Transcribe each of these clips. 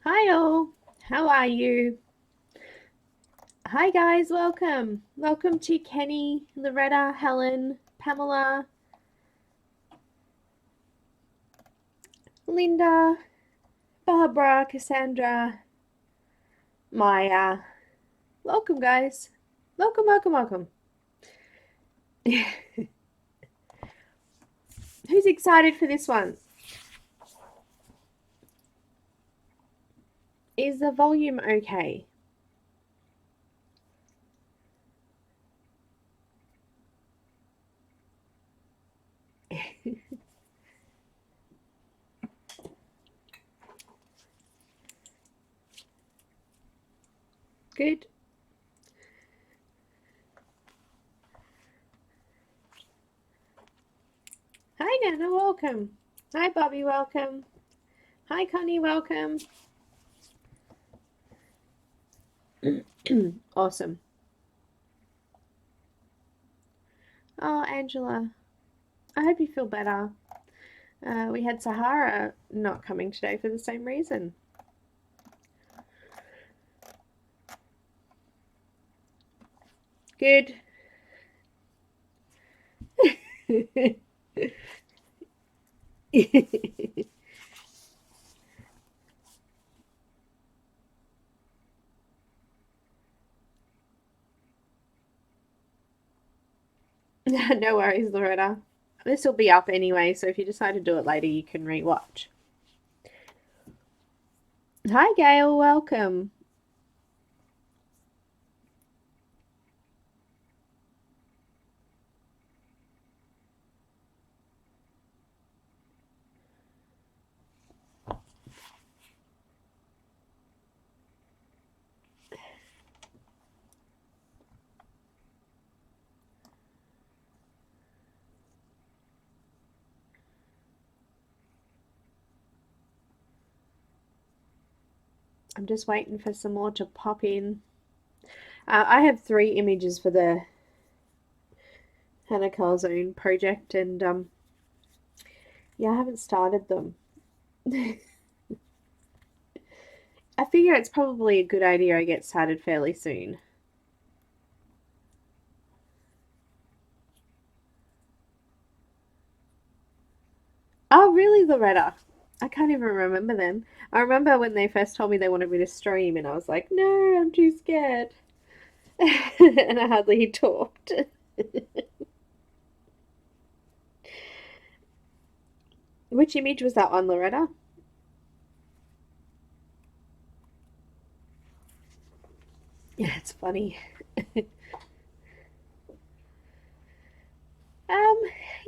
Hi all, how are you? Hi guys, welcome. Welcome to Kenny, Loretta, Helen, Pamela, Linda, Barbara, Cassandra, Maya. Welcome guys. Welcome, welcome, welcome. Who's excited for this one? Is the volume okay? Good. Hi Nana, welcome. Hi Bobby, welcome. Hi Connie, welcome. Awesome. Oh, Angela, I hope you feel better. We had Sahara not coming today for the same reason. Good. No worries, Loretta. This will be up anyway, so if you decide to do it later, you can rewatch. Hi, Gail. Welcome. I'm just waiting for some more to pop in. I have 3 images for the Hannah Calzone project, and yeah, I haven't started them. I figure it's probably a good idea I get started fairly soon. Oh, really, Loretta? I can't even remember then. I remember when they first told me they wanted me to stream, and I was like, no, I'm too scared. And I hardly talked. Which image was that one, Loretta? Yeah, it's funny. Um,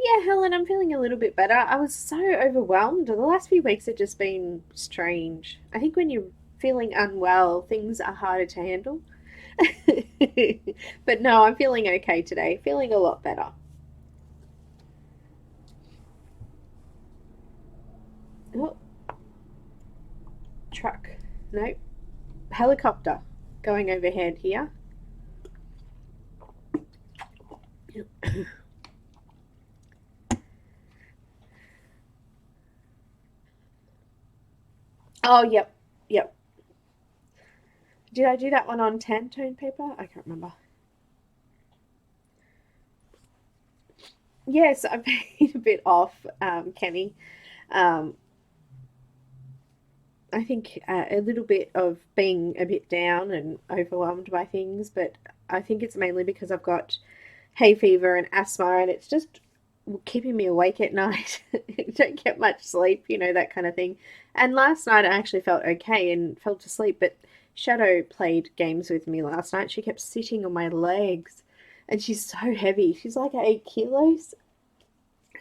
yeah, Helen, I'm feeling a little bit better. I was so overwhelmed. The last few weeks have just been strange. I think when you're feeling unwell, things are harder to handle. But no, I'm feeling okay today. Feeling a lot better. Oh, truck. No, helicopter going overhead here. Oh, yep, yep. Did I do that one on tan tone paper? I can't remember. Yes, I've been a bit off, Kenny. Um, I think a little bit of being a bit down and overwhelmed by things, but I think it's mainly because I've got hay fever and asthma, and it's just keeping me awake at night. Don't get much sleep, that kind of thing. And last night I actually felt okay and fell to sleep, but Shadow played games with me last night. She kept sitting on my legs, and she's so heavy. She's like 8 kilos.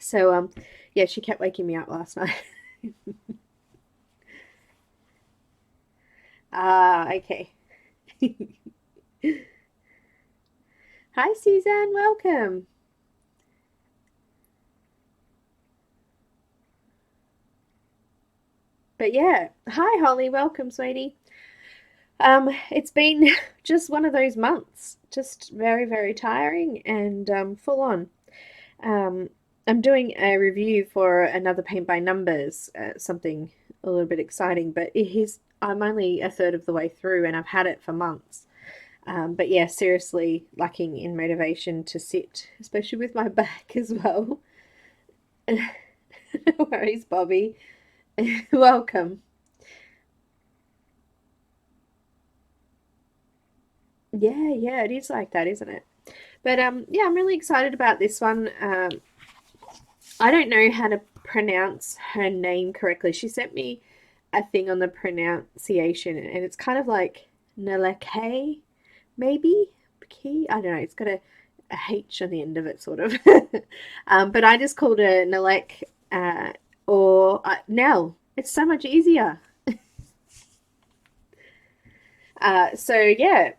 So yeah, she kept waking me up last night. Ah, okay. Hi, Suzanne. Welcome. But yeah, hi, Holly. Welcome, sweetie. It's been just one of those months, just very, very tiring and full on. Um, I'm doing a review for another Paint by Numbers, something a little bit exciting, but I'm only a third of the way through and I've had it for months. But yeah, seriously lacking in motivation to sit, especially with my back as well. No worries, Bobby. Welcome. Yeah, yeah, it is like that, isn't it? But yeah, I'm really excited about this one. I don't know how to pronounce her name correctly. She sent me a thing on the pronunciation, and it's kind of like Naleke, maybe? Key? I don't know. It's got a H on the end of it, sort of. But I just called her Nalek or Nell. It's so much easier. So yeah,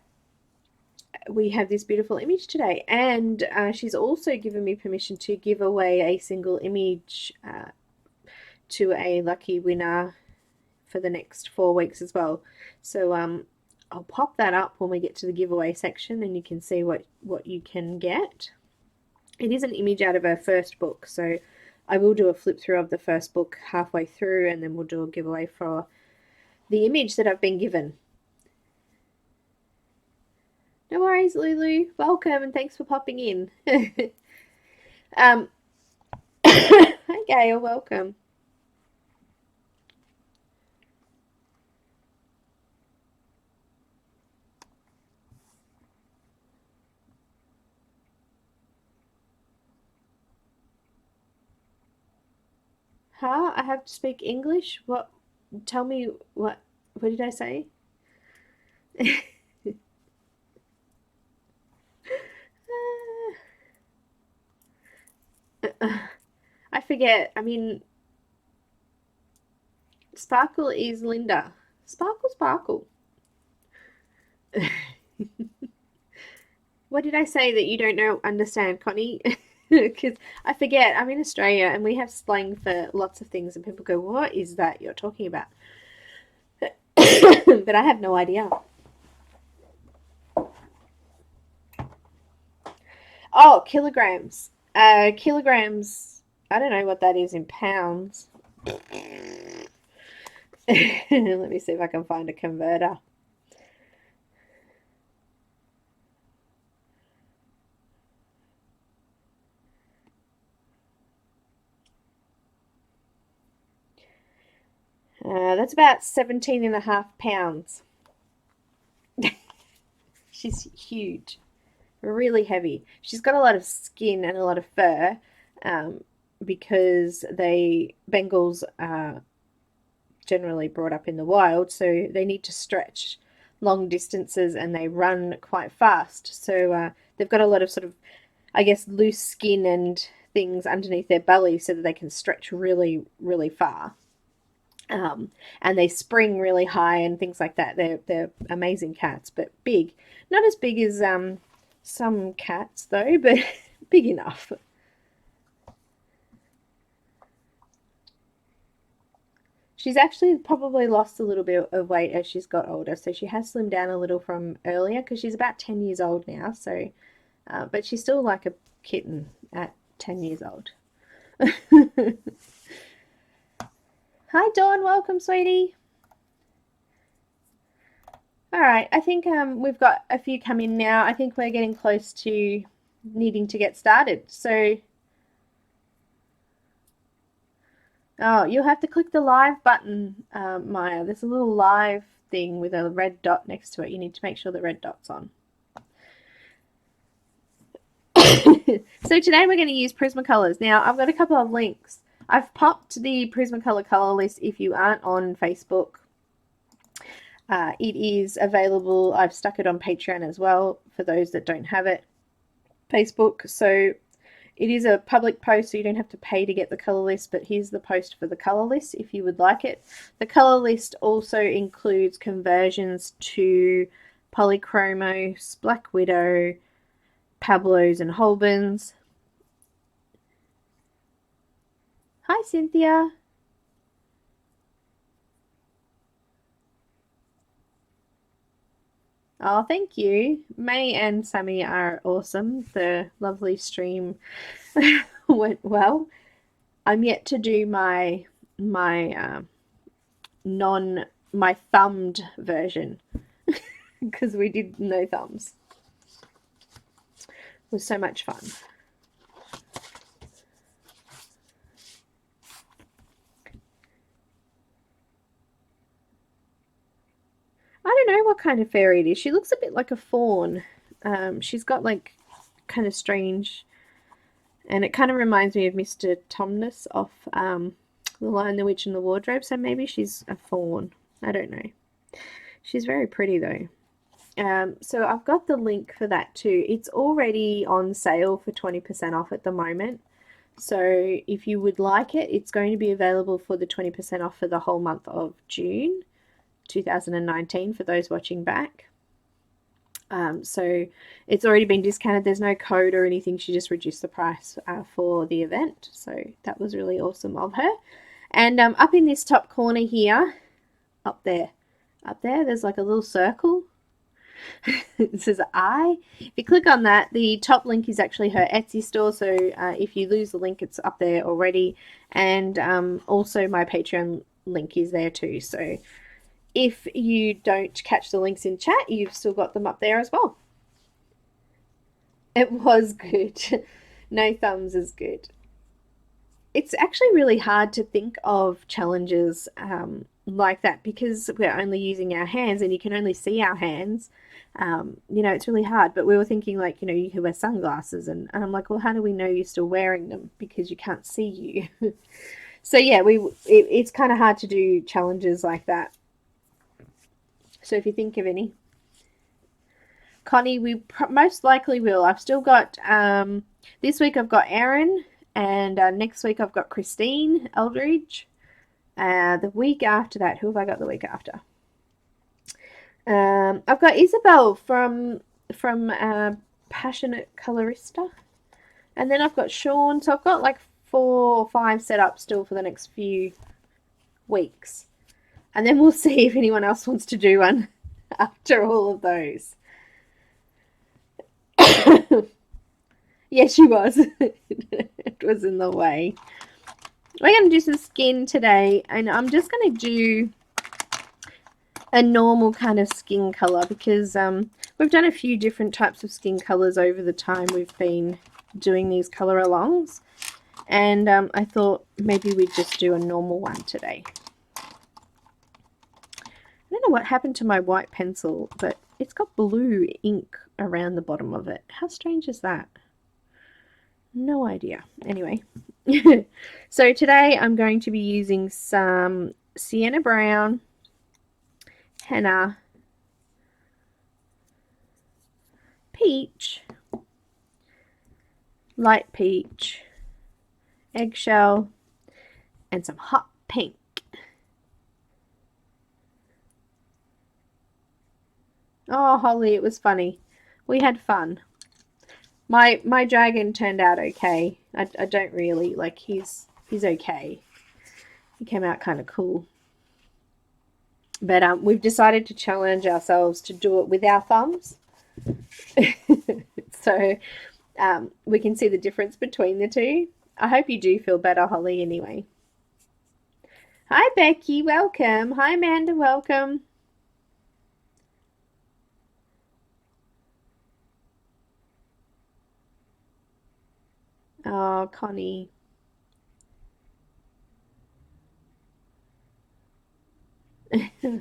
we have this beautiful image today, and she's also given me permission to give away a single image to a lucky winner for the next 4 weeks as well. So I'll pop that up when we get to the giveaway section, and you can see what you can get. It is an image out of her first book, so I will do a flip through of the first book halfway through, and then we'll do a giveaway for the image that I've been given. No worries, Lulu. Welcome, and thanks for popping in. Hi, Gail. Welcome. Huh? I have to speak English? What? Tell me what? What did I say? I forget. I mean, Sparkle is Linda. Sparkle, sparkle. What did I say that you don't know understand, Connie? Because I forget. I'm in Australia and we have slang for lots of things, and people go, "What is that you're talking about?" But I have no idea. Oh, kilograms. Kilograms. I don't know what that is in pounds. Let me see if I can find a converter. That's about 17.5 pounds. She's huge, really heavy. She's got a lot of skin and a lot of fur um, because Bengals are generally brought up in the wild, so they need to stretch long distances and they run quite fast. So they've got a lot of sort of, I guess, loose skin and things underneath their belly so that they can stretch really, really far. And they spring really high and things like that. They're amazing cats, but big. Not as big as some cats though, but big enough. She's actually probably lost a little bit of weight as she's got older, so she has slimmed down a little from earlier because she's about 10 years old now. So, but she's still like a kitten at 10 years old. Hi, Dawn. Welcome, sweetie. All right, I think we've got a few come in now. I think we're getting close to needing to get started. So, oh, you'll have to click the live button, Maya. There's a little live thing with a red dot next to it. You need to make sure the red dot's on. So today we're going to use Prismacolors. Now, I've got a couple of links. I've popped the Prismacolor color list if you aren't on Facebook. It is available. I've stuck it on Patreon as well for those that don't have it. Facebook. So it is a public post, so you don't have to pay to get the color list, but here's the post for the color list if you would like it. The color list also includes conversions to Polychromos, Black Widow, Pablos, and Holbens. Hi, Cynthia. Oh, thank you. May and Sammy are awesome. The lovely stream went well. I'm yet to do my non my thumbed version because we did no thumbs. It was so much fun. I don't know what kind of fairy it is. She looks a bit like a fawn. She's got like kind of strange, and it kind of reminds me of Mr. Tumnus off The Lion, the Witch, and the Wardrobe. So maybe she's a fawn. I don't know. She's very pretty though. So I've got the link for that too. It's already on sale for 20% off at the moment. So if you would like it, it's going to be available for the 20% off for the whole month of June 2019 for those watching back. So it's already been discounted. There's no code or anything. She just reduced the price for the event. So that was really awesome of her. And up in this top corner here, up there, there's like a little circle. It says I. If you click on that, the top link is actually her Etsy store. So if you lose the link, it's up there already. And also my Patreon link is there too. So if you don't catch the links in chat, you've still got them up there as well. It was good. No thumbs is good. It's actually really hard to think of challenges like that because we're only using our hands and you can only see our hands. It's really hard. But we were thinking like, you could wear sunglasses and I'm like, well, how do we know you're still wearing them because you can't see you? So yeah, it's kind of hard to do challenges like that. So if you think of any. Connie, we most likely will. I've still got, this week I've got Aaron, and next week I've got Christine Eldridge. The week after that, who have I got the week after? I've got Isabel from Passionate Colorista. And then I've got Sean. So I've got like 4 or 5 set up still for the next few weeks. And then we'll see if anyone else wants to do one after all of those. Yeah, she was. It was in the way. We're going to do some skin today. And I'm just going to do a normal kind of skin colour. Because we've done a few different types of skin colours over the time we've been doing these colour alongs. And I thought maybe we'd just do a normal one today. I don't know what happened to my white pencil, but it's got blue ink around the bottom of it. How strange is that? No idea. Anyway, so today I'm going to be using some sienna brown, henna, peach, light peach, eggshell, and some hot pink. Oh, Holly, it was funny. We had fun. My dragon turned out okay. I don't really like he's okay. He came out kind of cool. But we've decided to challenge ourselves to do it with our thumbs. So we can see the difference between the two. I hope you do feel better, Holly, anyway. Hi, Becky. Welcome. Hi, Amanda. Welcome. Oh, Connie. All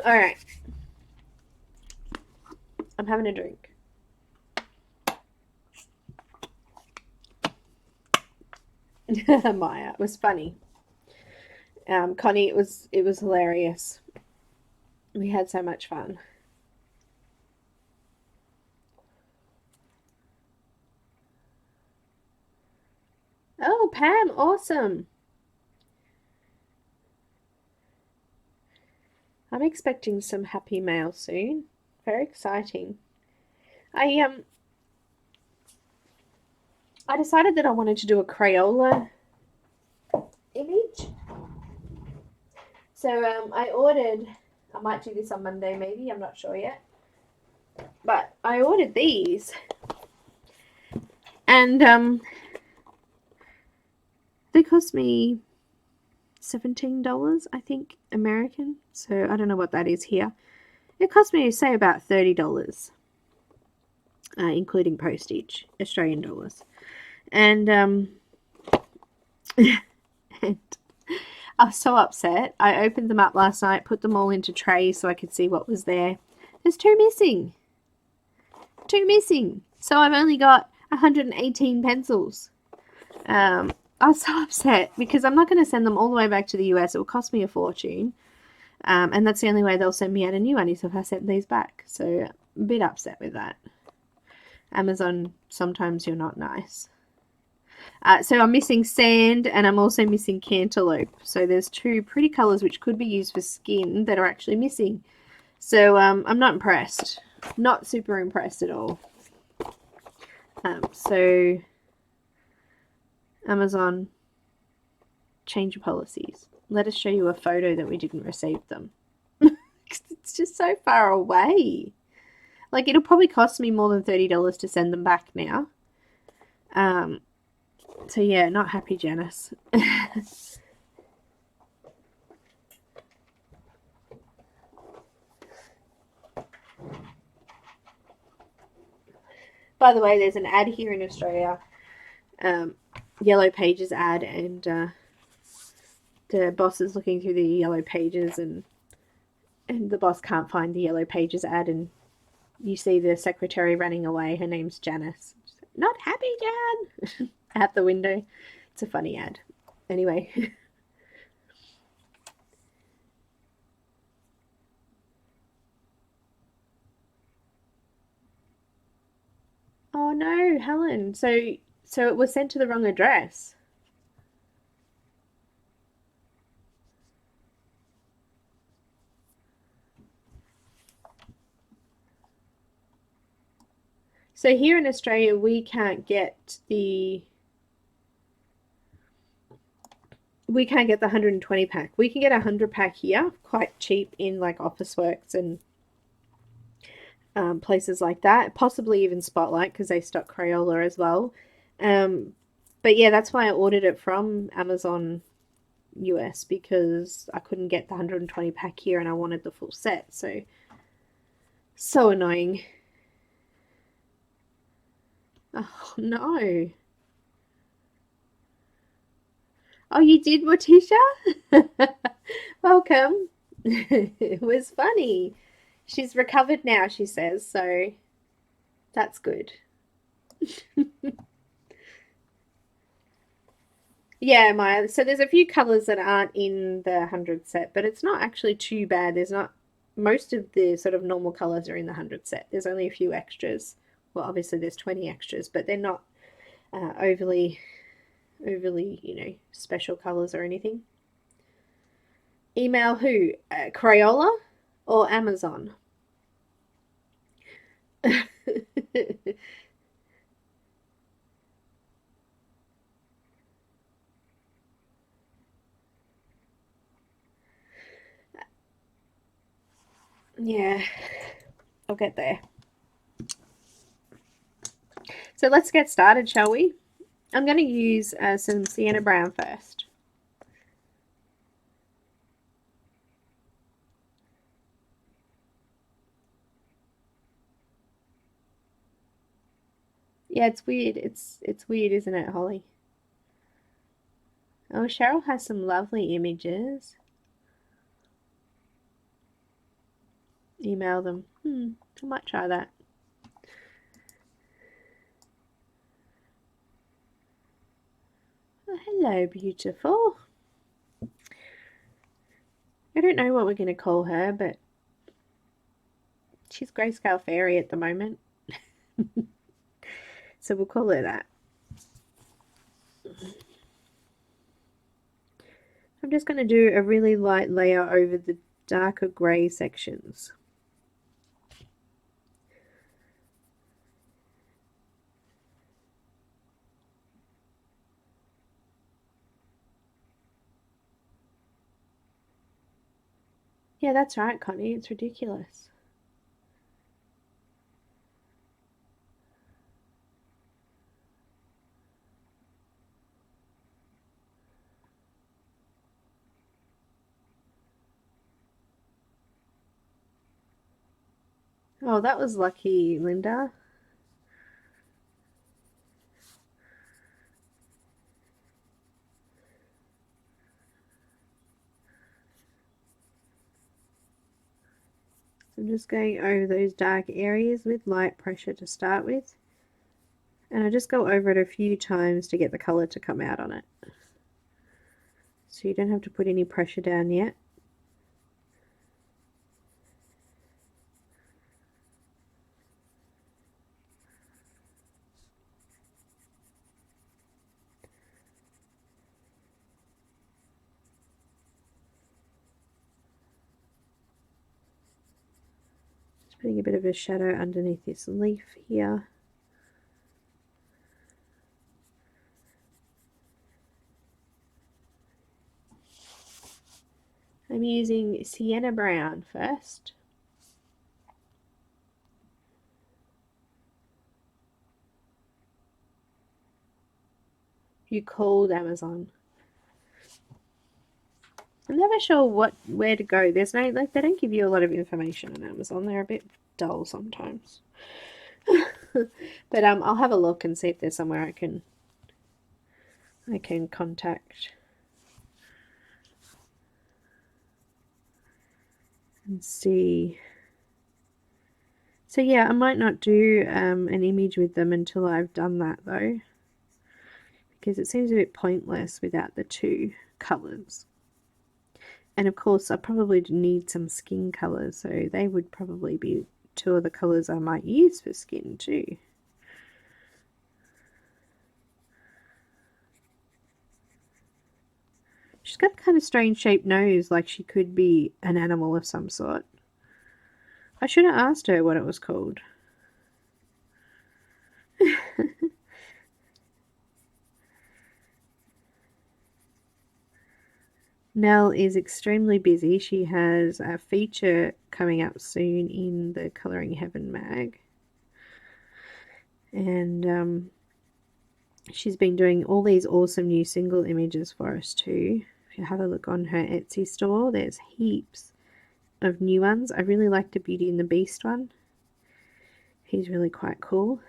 right. I'm having a drink. Maya, it was funny. Connie, it was hilarious. We had so much fun. Oh, Pam, awesome. I'm expecting some happy mail soon. Very exciting. I decided that I wanted to do a Crayola image. So I ordered a might do this on Monday maybe, I'm not sure yet. But I ordered these. And they cost me $17, I think, American. So I don't know what that is here. It cost me, say, about $30, including postage, Australian dollars. And, and I was so upset. I opened them up last night, put them all into trays so I could see what was there. There's two missing. Two missing. So I've only got 118 pencils. I was so upset because I'm not going to send them all the way back to the US. It will cost me a fortune. And that's the only way they'll send me out a new one is if I send these back. So I'm a bit upset with that. Amazon, sometimes you're not nice. So I'm missing sand and I'm also missing cantaloupe. So there's two pretty colours which could be used for skin that are actually missing. So I'm not impressed. Not super impressed at all. So Amazon, change your policies. Let us show you a photo that we didn't receive them. It's just so far away. Like, it'll probably cost me more than $30 to send them back now. So yeah, not happy, Janice. By the way, there's an ad here in Australia, Yellow Pages ad, and the boss is looking through the Yellow Pages, and the boss can't find the Yellow Pages ad, and you see the secretary running away. Her name's Janice. Not happy, Jan. Out the window. It's a funny ad. Anyway. Oh no, Helen. So it was sent to the wrong address. So here in Australia, we can't get the 120 pack. We can get a 100 pack here, quite cheap in like Officeworks and places like that. Possibly even Spotlight because they stock Crayola as well. But yeah, that's why I ordered it from Amazon US because I couldn't get the 120 pack here and I wanted the full set. So annoying. Oh no. Oh, you did, Morticia? Welcome. It was funny. She's recovered now, she says, so that's good. Yeah, Maya. So there's a few colours that aren't in the 100 set, but it's not actually too bad. There's not most of the sort of normal colours are in the 100 set. There's only a few extras. Well, obviously there's 20 extras, but they're not overly, special colours or anything. Email who? Crayola or Amazon? Yeah, I'll get there. So let's get started, shall we? I'm going to use some Sienna Brown first. Yeah, it's weird. It's weird, isn't it, Holly? Oh, Cheryl has some lovely images. Email them. I might try that. Oh, hello, beautiful. I don't know what we're going to call her, but she's Grayscale Fairy at the moment. So we'll call her that. I'm just going to do a really light layer over the darker grey sections. Yeah, that's right, Connie. It's ridiculous. Oh, that was lucky, Linda. So I'm just going over those dark areas with light pressure to start with. And I just go over it a few times to get the colour to come out on it. So you don't have to put any pressure down yet. Just putting a bit of a shadow underneath this leaf here. I'm using sienna brown first. You called Amazon. I'm never sure where to go. There's no, like, they don't give you a lot of information on Amazon. They're a bit dull sometimes. But I'll have a look and see if there's somewhere I can contact and see. So yeah, I might not do an image with them until I've done that though, because it seems a bit pointless without the two colours. And of course I probably need some skin colours, so they would probably be two of the colours I might use for skin too. She's got a kind of strange shaped nose, like she could be an animal of some sort. I should have asked her what it was called. Nell is extremely busy. She has a feature coming up soon in the Colouring Heaven mag. And she's been doing all these awesome new single images for us too. If you have a look on her Etsy store, there's heaps of new ones. I really like the Beauty and the Beast one. He's really quite cool.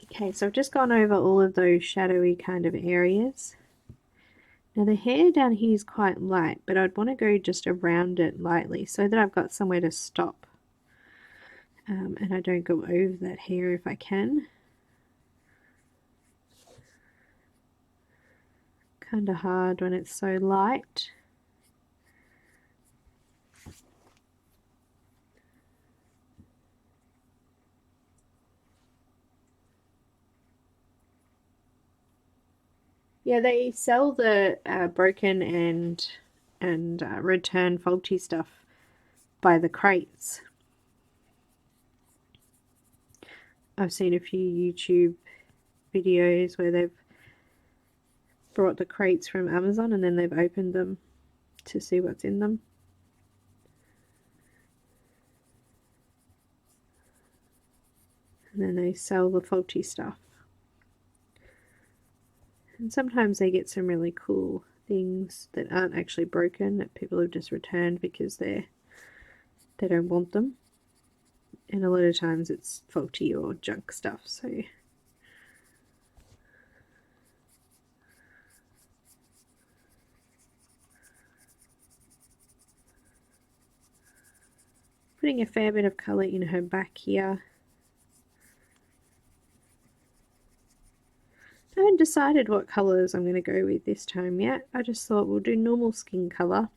Okay, so I've just gone over all of those shadowy kind of areas. Now the hair down here is quite light, but I'd want to go just around it lightly so that I've got somewhere to stop. And I don't go over that hair if I can. Kind of hard when it's so light. Yeah, they sell the broken and return faulty stuff by the crates. I've seen a few YouTube videos where they've brought the crates from Amazon and then they've opened them to see what's in them. And then they sell the faulty stuff. And sometimes they get some really cool things that aren't actually broken, that people have just returned because they don't want them. And a lot of times it's faulty or junk stuff, so putting a fair bit of colour in her back here. I haven't decided what colours I'm going to go with this time yet. I just thought we'll do normal skin colour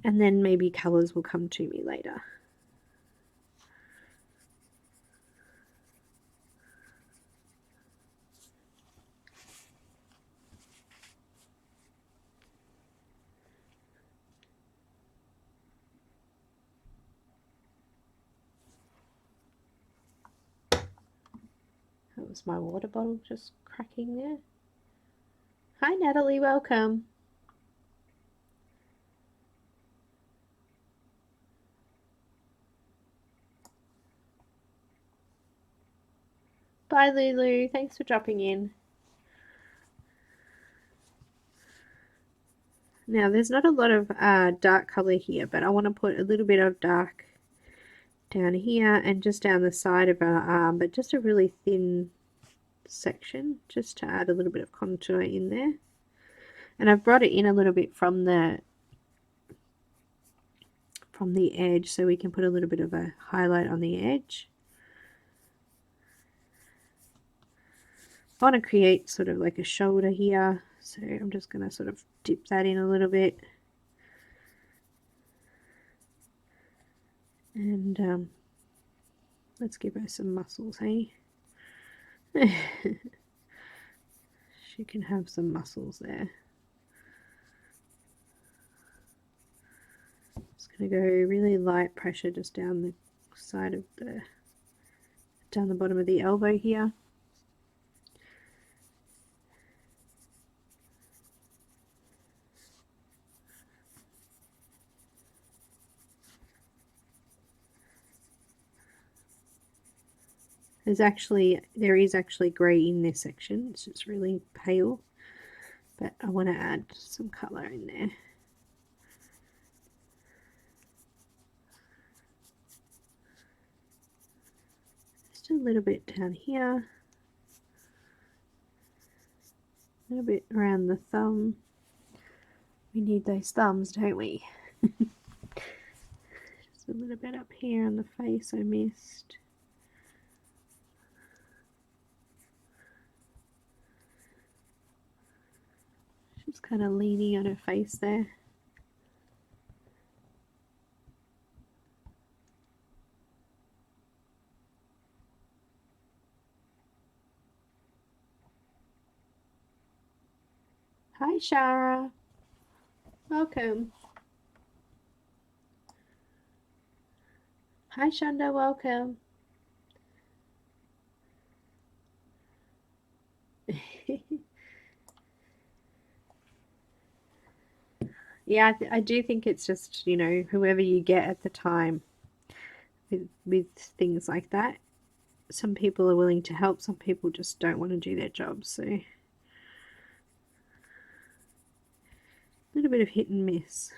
and then maybe colours will come to me later. was my water bottle just cracking there. Hi Natalie, welcome. Bye Lulu, thanks for dropping in. Now there's not a lot of dark colour here, but I want to put a little bit of dark down here and just down the side of our arm, but just a really thin section just to add a little bit of contour in there. And I've brought it in a little bit from the edge so we can put a little bit of a highlight on the edge. I want to create sort of like a shoulder here, so I'm just going to sort of dip that in a little bit. And let's give her some muscles, hey? She can have some muscles there. Just going to go really light pressure just down the side of down the bottom of the elbow here. There is actually grey in this section. It's just really pale, but I want to add some colour in there. Just a little bit down here, a little bit around the thumb. We need those thumbs, don't we? Just a little bit up here on the face I missed. She's kind of leaning on her face there. Hi Shara, welcome. Hi Shonda, welcome. Yeah, I do think it's just, you know, whoever you get at the time with things like that. Some people are willing to help, some people just don't want to do their job, so a little bit of hit and miss.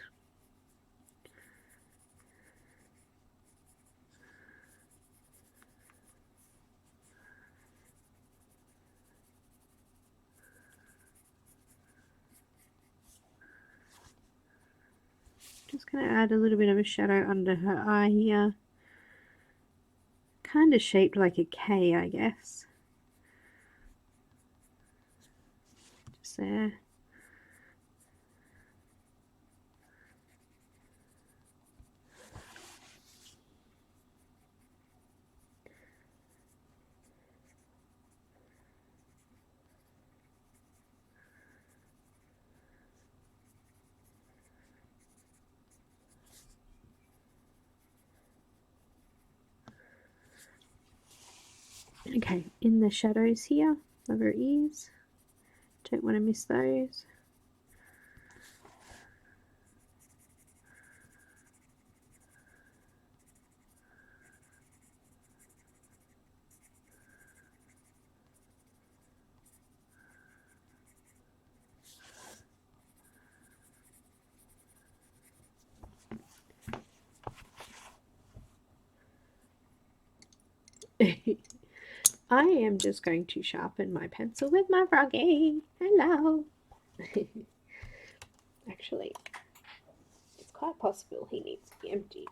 Just going to add a little bit of a shadow under her eye here. Kind of shaped like a K, I guess. Just there. Okay, in the shadows here of her ears, don't want to miss those. I am just going to sharpen my pencil with my froggy. Hello. Actually, it's quite possible he needs to be emptied.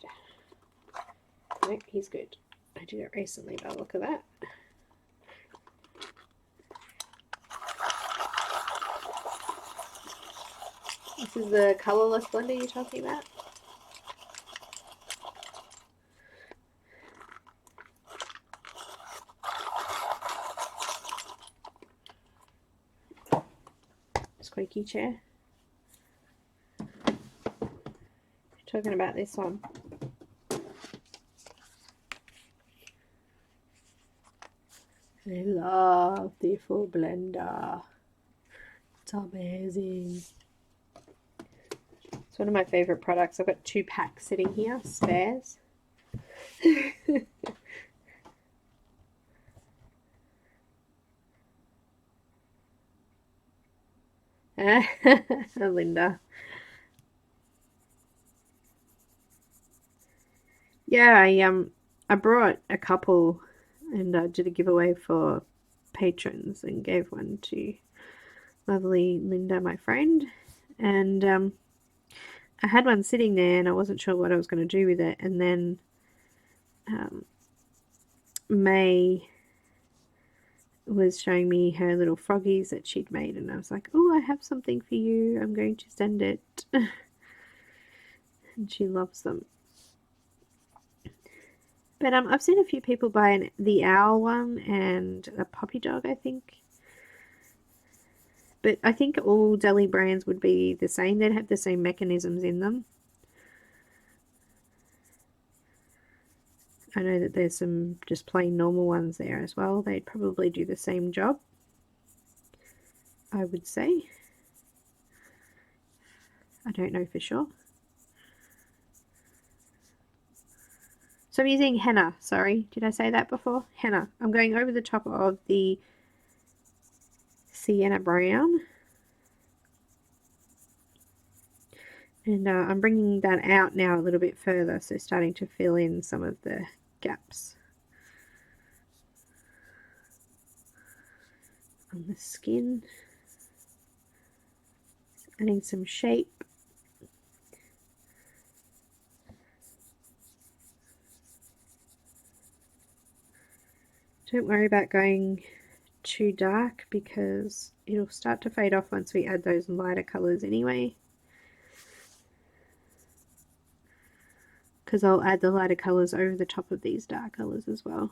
No, he's good. I did it recently by the look of that. This is the colourless blender you're talking about? Squeaky chair. Talking about this one. I love the full blender. It's amazing. It's one of my favourite products. I've got 2 packs sitting here, spares. Linda. Yeah, I brought a couple and did a giveaway for patrons and gave one to lovely Linda, my friend. And I had one sitting there and I wasn't sure what I was going to do with it. And then May was showing me her little froggies that she'd made, and I was like, oh, I have something for you. I'm going to send it. And she loves them. But I've seen a few people buy the owl one and a puppy dog, I think. But I think all Deli brands would be the same. They'd have the same mechanisms in them. I know that there's some just plain normal ones there as well. They'd probably do the same job, I would say. I don't know for sure. So I'm using henna. Sorry, did I say that before? Henna. I'm going over the top of the sienna brown. And I'm bringing that out now a little bit further, so starting to fill in some of the gaps on the skin. Adding some shape. Don't worry about going too dark because it'll start to fade off once we add those lighter colours anyway. Because I'll add the lighter colours over the top of these dark colours as well.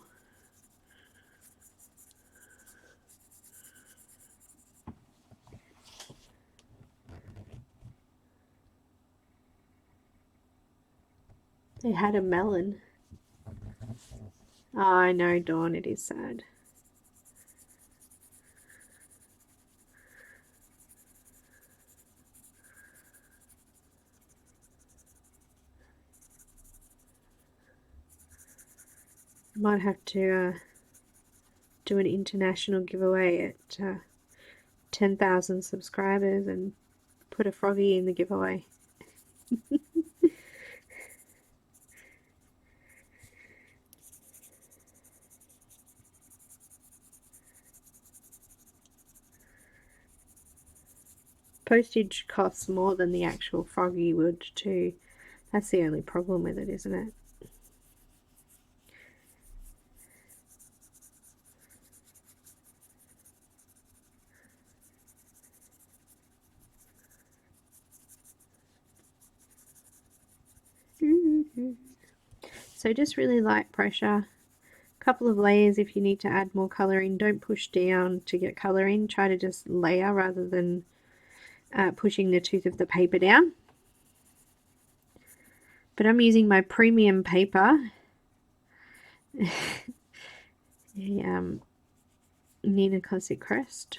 They had a melon. Oh, I know, Dawn, it is sad. I might have to do an international giveaway at 10,000 subscribers and put a froggy in the giveaway. Postage costs more than the actual froggy would too. That's the only problem with it, isn't it? So just really light pressure. Couple of layers if you need to add more colour in. Don't push down to get colour in. Try to just layer rather than pushing the tooth of the paper down. But I'm using my premium paper. Neenah Classic Crest.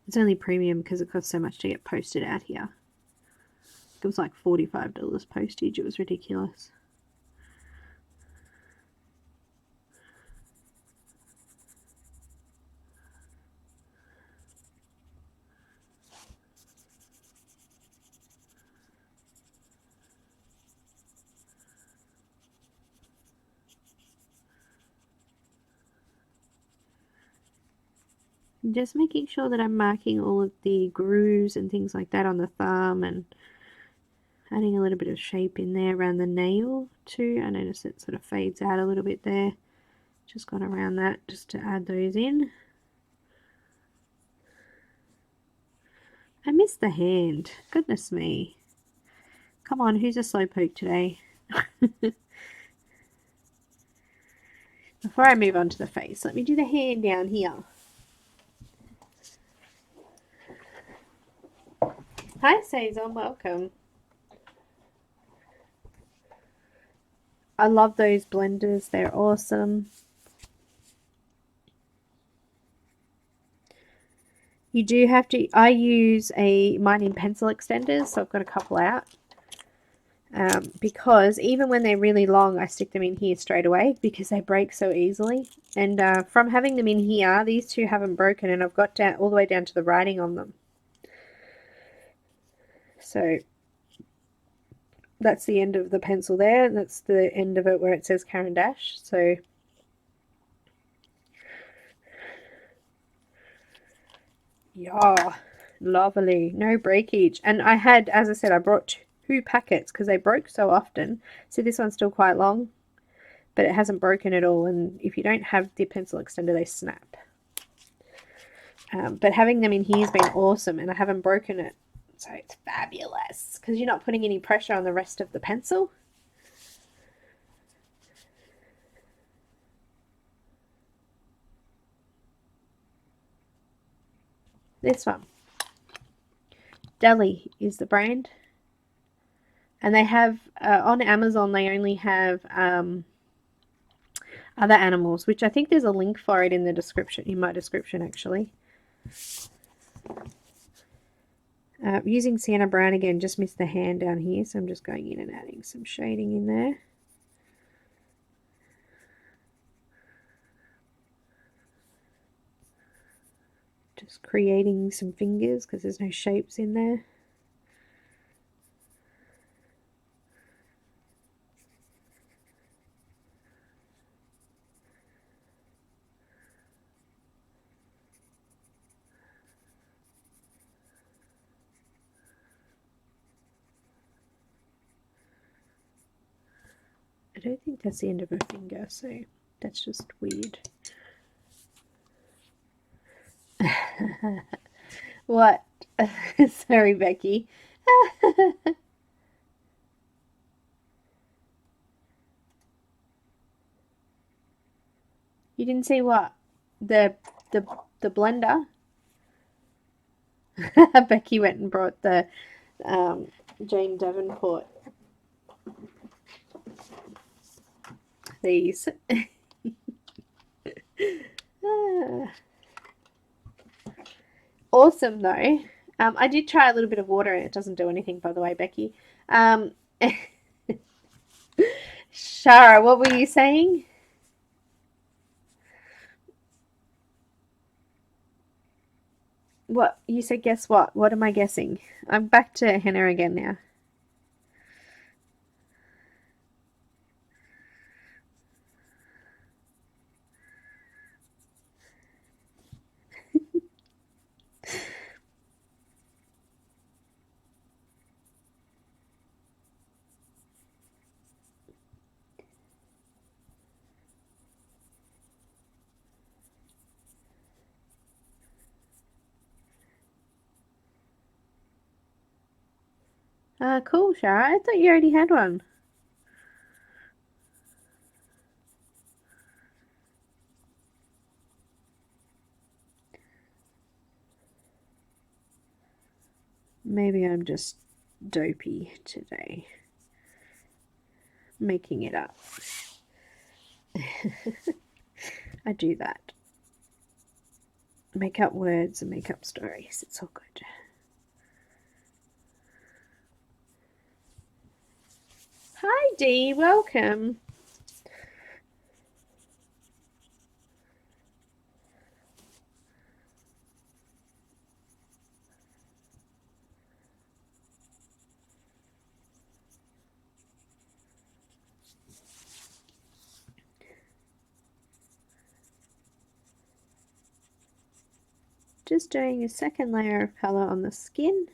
It's only premium because it costs so much to get posted out here. It was like $45 postage. It was ridiculous. Just making sure that I'm marking all of the grooves and things like that on the thumb and adding a little bit of shape in there around the nail too. I notice it sort of fades out a little bit there. Just gone around that just to add those in. I missed the hand. Goodness me. Come on, who's a slowpoke today? Before I move on to the face, let me do the hand down here. Hi, Saison, welcome. I love those blenders, they're awesome. You do have to, I use mine in pencil extenders, so I've got a couple out. Because even when they're really long, I stick them in here straight away because they break so easily. And from having them in here, these two haven't broken, and I've got down all the way down to the writing on them. So that's the end of the pencil there, and that's the end of it where it says Caran Dash. So yeah, lovely, no breakage. And I had, as I said, I brought two packets because they broke so often. So this one's still quite long, but it hasn't broken at all. And if you don't have the pencil extender, they snap. But having them in here has been awesome, and I haven't broken it, so it's fabulous because you're not putting any pressure on the rest of the pencil. This one, Deli is the brand, and they have on Amazon they only have other animals, which I think there's a link for it in the description, in my description actually. Using Sienna Brown again, just missed the hand down here, so I'm just going in and adding some shading in there. Just creating some fingers because there's no shapes in there. I don't think that's the end of a finger, so that's just weird. What? Sorry, Becky. You didn't see what? The the the blender? Becky went and brought the Jane Davenport these. Awesome though. I did try a little bit of water and it doesn't do anything, by the way, Becky. Shara, what were you saying? What you said? Guess what? What am I guessing? I'm back to henna again now. Cool, Shara. I thought you already had one. Maybe I'm just dopey today. Making it up. I do that. Make up words and make up stories. It's all good. Hi, Dee. Welcome. Just doing a second layer of colour on the skin.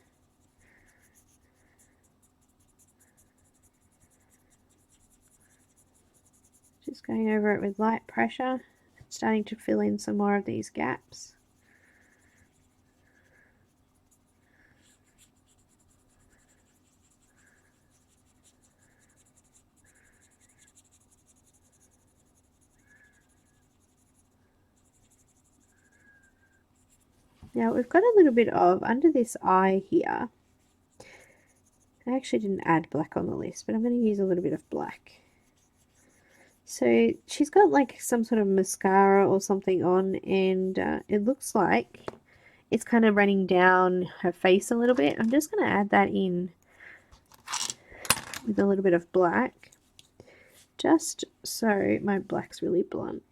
Just going over it with light pressure, starting to fill in some more of these gaps. Now we've got a little bit of, under this eye here, I actually didn't add black on the list, but I'm going to use a little bit of black. So she's got like some sort of mascara or something on, and it looks like it's kind of running down her face a little bit. I'm just going to add that in with a little bit of black, just so my black's really blunt.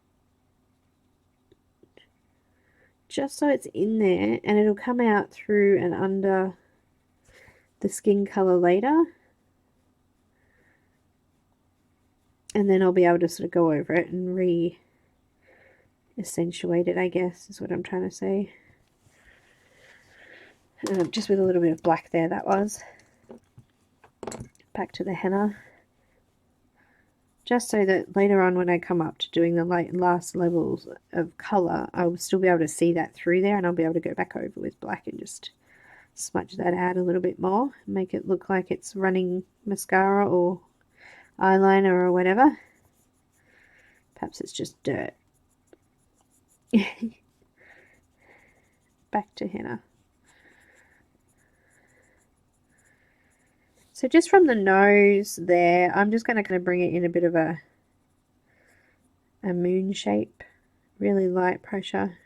Just so it's in there, and it'll come out through and under the skin color later. And then I'll be able to sort of go over it and re-accentuate it, I guess, is what I'm trying to say. Just with a little bit of black there, that was. Back to the henna. Just so that later on when I come up to doing the last levels of colour, I'll still be able to see that through there, and I'll be able to go back over with black and just smudge that out a little bit more. Make it look like it's running mascara or eyeliner or whatever. Perhaps it's just dirt. Back to henna. So just from the nose there, I'm just going to kind of bring it in a bit of a moon shape, really light pressure,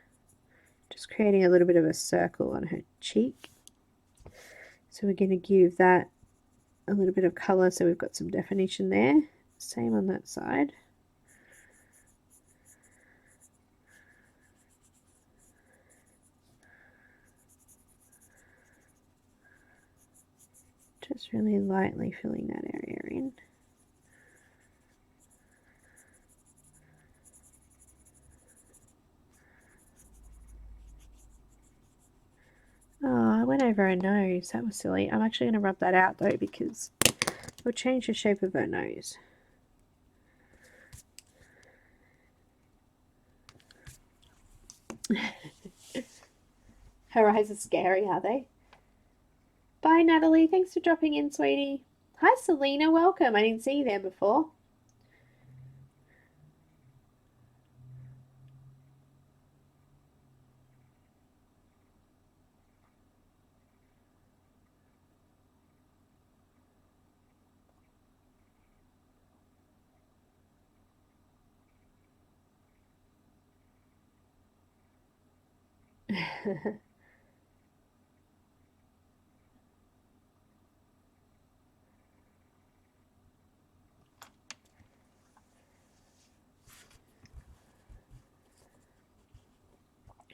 just creating a little bit of a circle on her cheek. So we're going to give that a little bit of colour, so we've got some definition there. Same on that side. Just really lightly filling that area in. Oh, I went over her nose. That was silly. I'm actually going to rub that out though, because it will change the shape of her nose. Her eyes are scary, are they? Bye, Natalie. Thanks for dropping in, sweetie. Hi, Selena. Welcome. I didn't see you there before.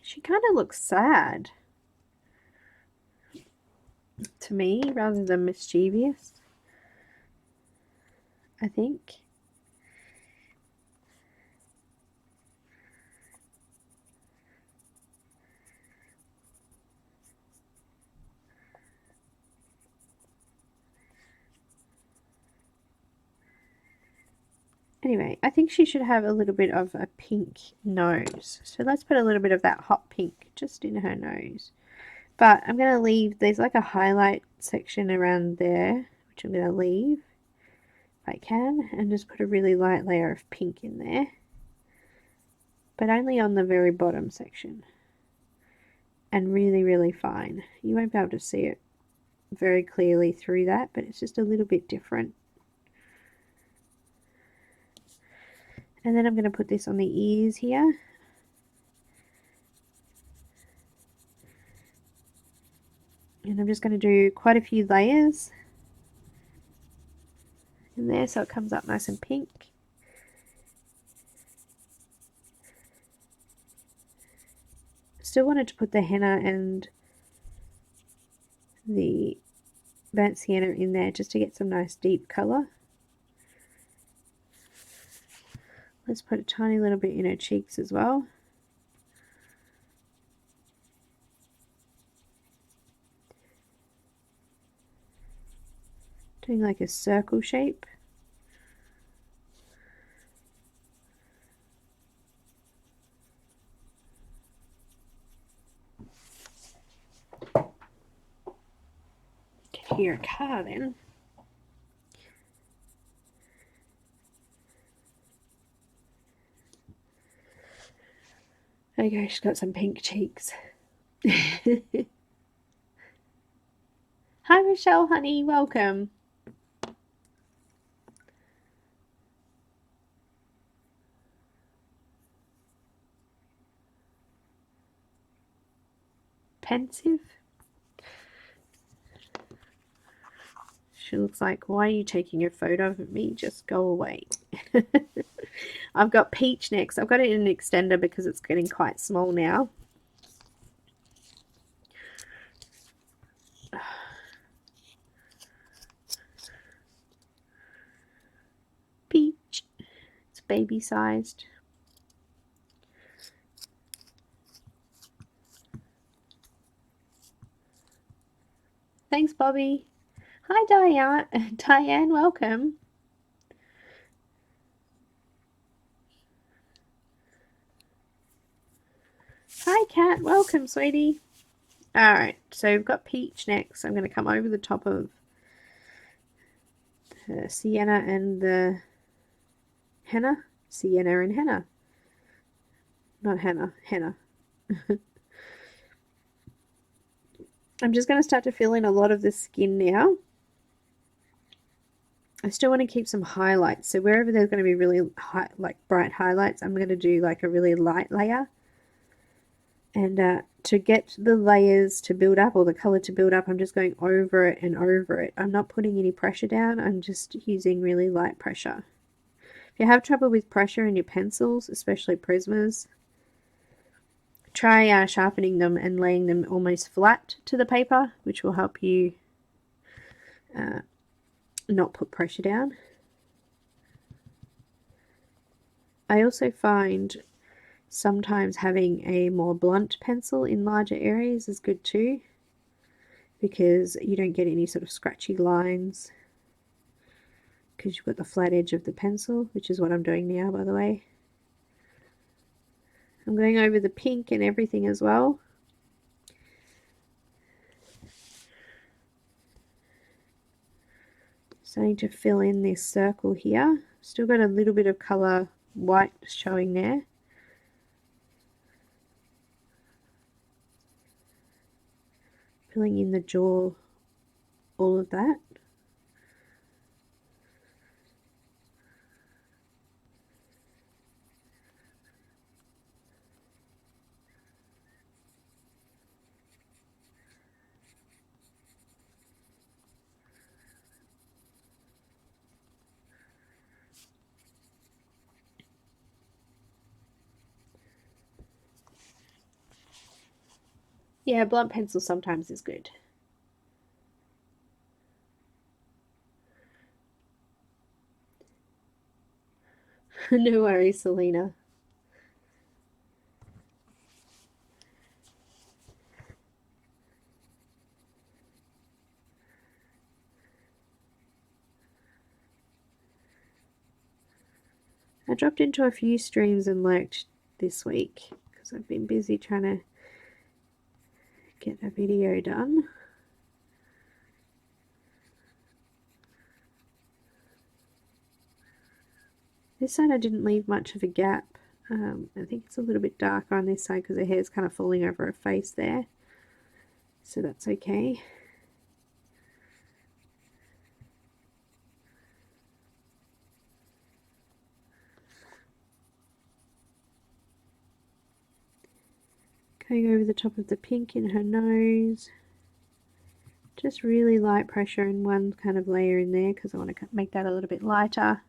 She kind of looks sad to me rather than mischievous, I think. Anyway, I think she should have a little bit of a pink nose. So let's put a little bit of that hot pink just in her nose. But I'm going to leave, there's like a highlight section around there, which I'm going to leave if I can, and just put a really light layer of pink in there. But only on the very bottom section. And really, really fine. You won't be able to see it very clearly through that, but it's just a little bit different. And then I'm going to put this on the ears here. And I'm just going to do quite a few layers in there so it comes up nice and pink. Still wanted to put the henna and the burnt sienna in there just to get some nice deep colour. Let's put a tiny little bit in her cheeks as well. Doing like a circle shape. Can hear a car then. There you go, she's got some pink cheeks. Hi Michelle, honey, welcome. Pensive? She looks like, why are you taking a photo of me? Just go away. I've got Peach next. I've got it in an extender because it's getting quite small now. Peach. It's baby sized. Thanks, Bobby. Hi, Diane. Diane, welcome. Hi, Kat. Welcome, sweetie. Alright, so we've got Peach next. I'm going to come over the top of the Sienna and the Henna. Sienna and Henna. Not Henna, Henna. I'm just going to start to fill in a lot of the skin now. I still want to keep some highlights. So wherever there's going to be really like bright highlights, I'm going to do like a really light layer. And to get the layers to build up, or the color to build up, I'm just going over it and over it. I'm not putting any pressure down. I'm just using really light pressure. If you have trouble with pressure in your pencils, especially Prismas, try sharpening them and laying them almost flat to the paper, which will help you not put pressure down. I also find sometimes having a more blunt pencil in larger areas is good too, because you don't get any sort of scratchy lines because you've got the flat edge of the pencil, which is what I'm doing now, by the way. I'm going over the pink and everything as well. Starting to fill in this circle here. Still got a little bit of colour white showing there. Filling in the jaw, all of that. Yeah, blunt pencil sometimes is good. No worries, Selena. I dropped into a few streams and lurked this week because I've been busy trying to get a video done. This side I didn't leave much of a gap. I think it's a little bit darker on this side because her hair's kind of falling over her face there. So that's okay. Going over the top of the pink in her nose. Just really light pressure in one kind of layer in there because I want to make that a little bit lighter.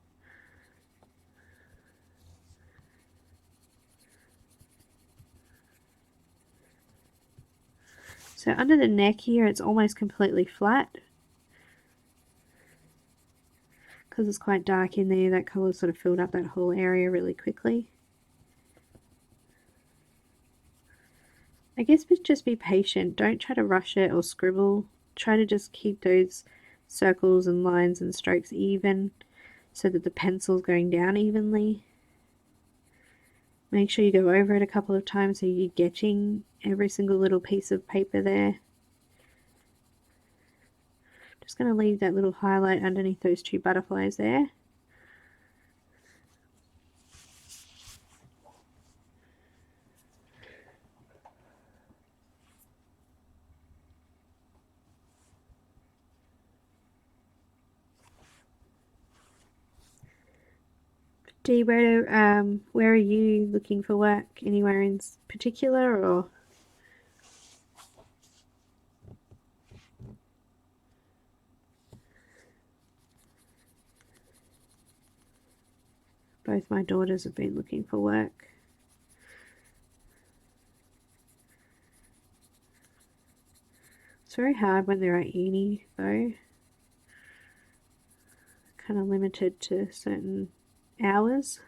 So under the neck here, it's almost completely flat because it's quite dark in there. That colour sort of filled up that whole area really quickly. I guess just be patient. Don't try to rush it or scribble. Try to just keep those circles and lines and strokes even so that the pencil's going down evenly. Make sure you go over it a couple of times so you're getting every single little piece of paper there. Just going to leave that little highlight underneath those two butterflies there. Dee, where are you looking for work? Anywhere in particular, or? Both my daughters have been looking for work. It's very hard when they're at uni, though. Kind of limited to certain hours.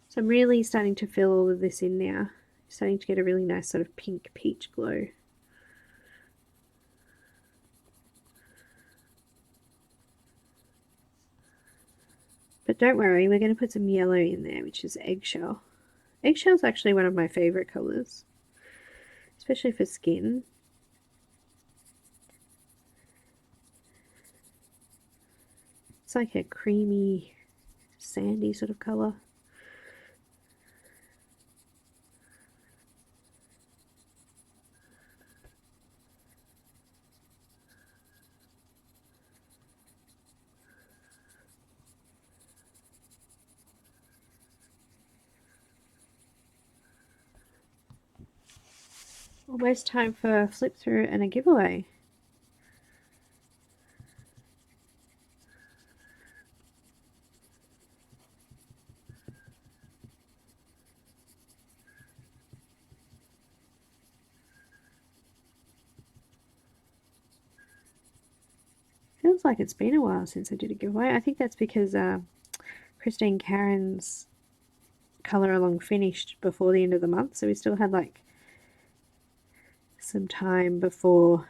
So I'm really starting to fill all of this in now. Starting to get a really nice sort of pink peach glow. But don't worry, we're going to put some yellow in there, which is eggshell. Eggshell is actually one of my favorite colors, especially for skin. It's like a creamy, sandy sort of color. Almost time for a flip through and a giveaway. Feels like it's been a while since I did a giveaway. I think that's because Christine Caran's colour along finished before the end of the month, so we still had like some time before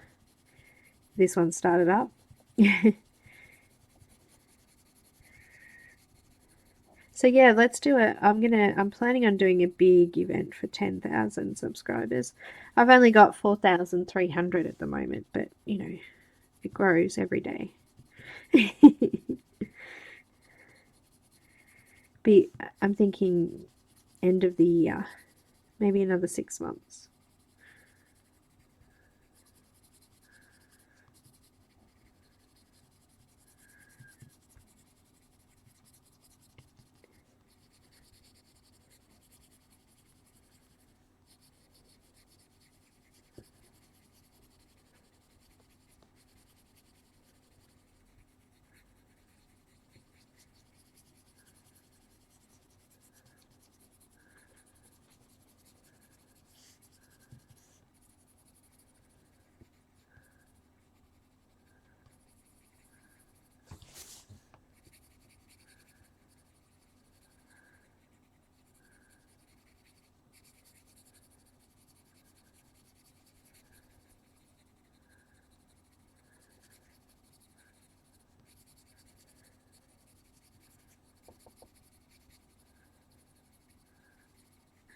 this one started up. So yeah, let's do it. I'm planning on doing a big event for 10,000 subscribers. I've only got 4,300 at the moment, but you know, it grows every day. I'm thinking end of the year, maybe another 6 months.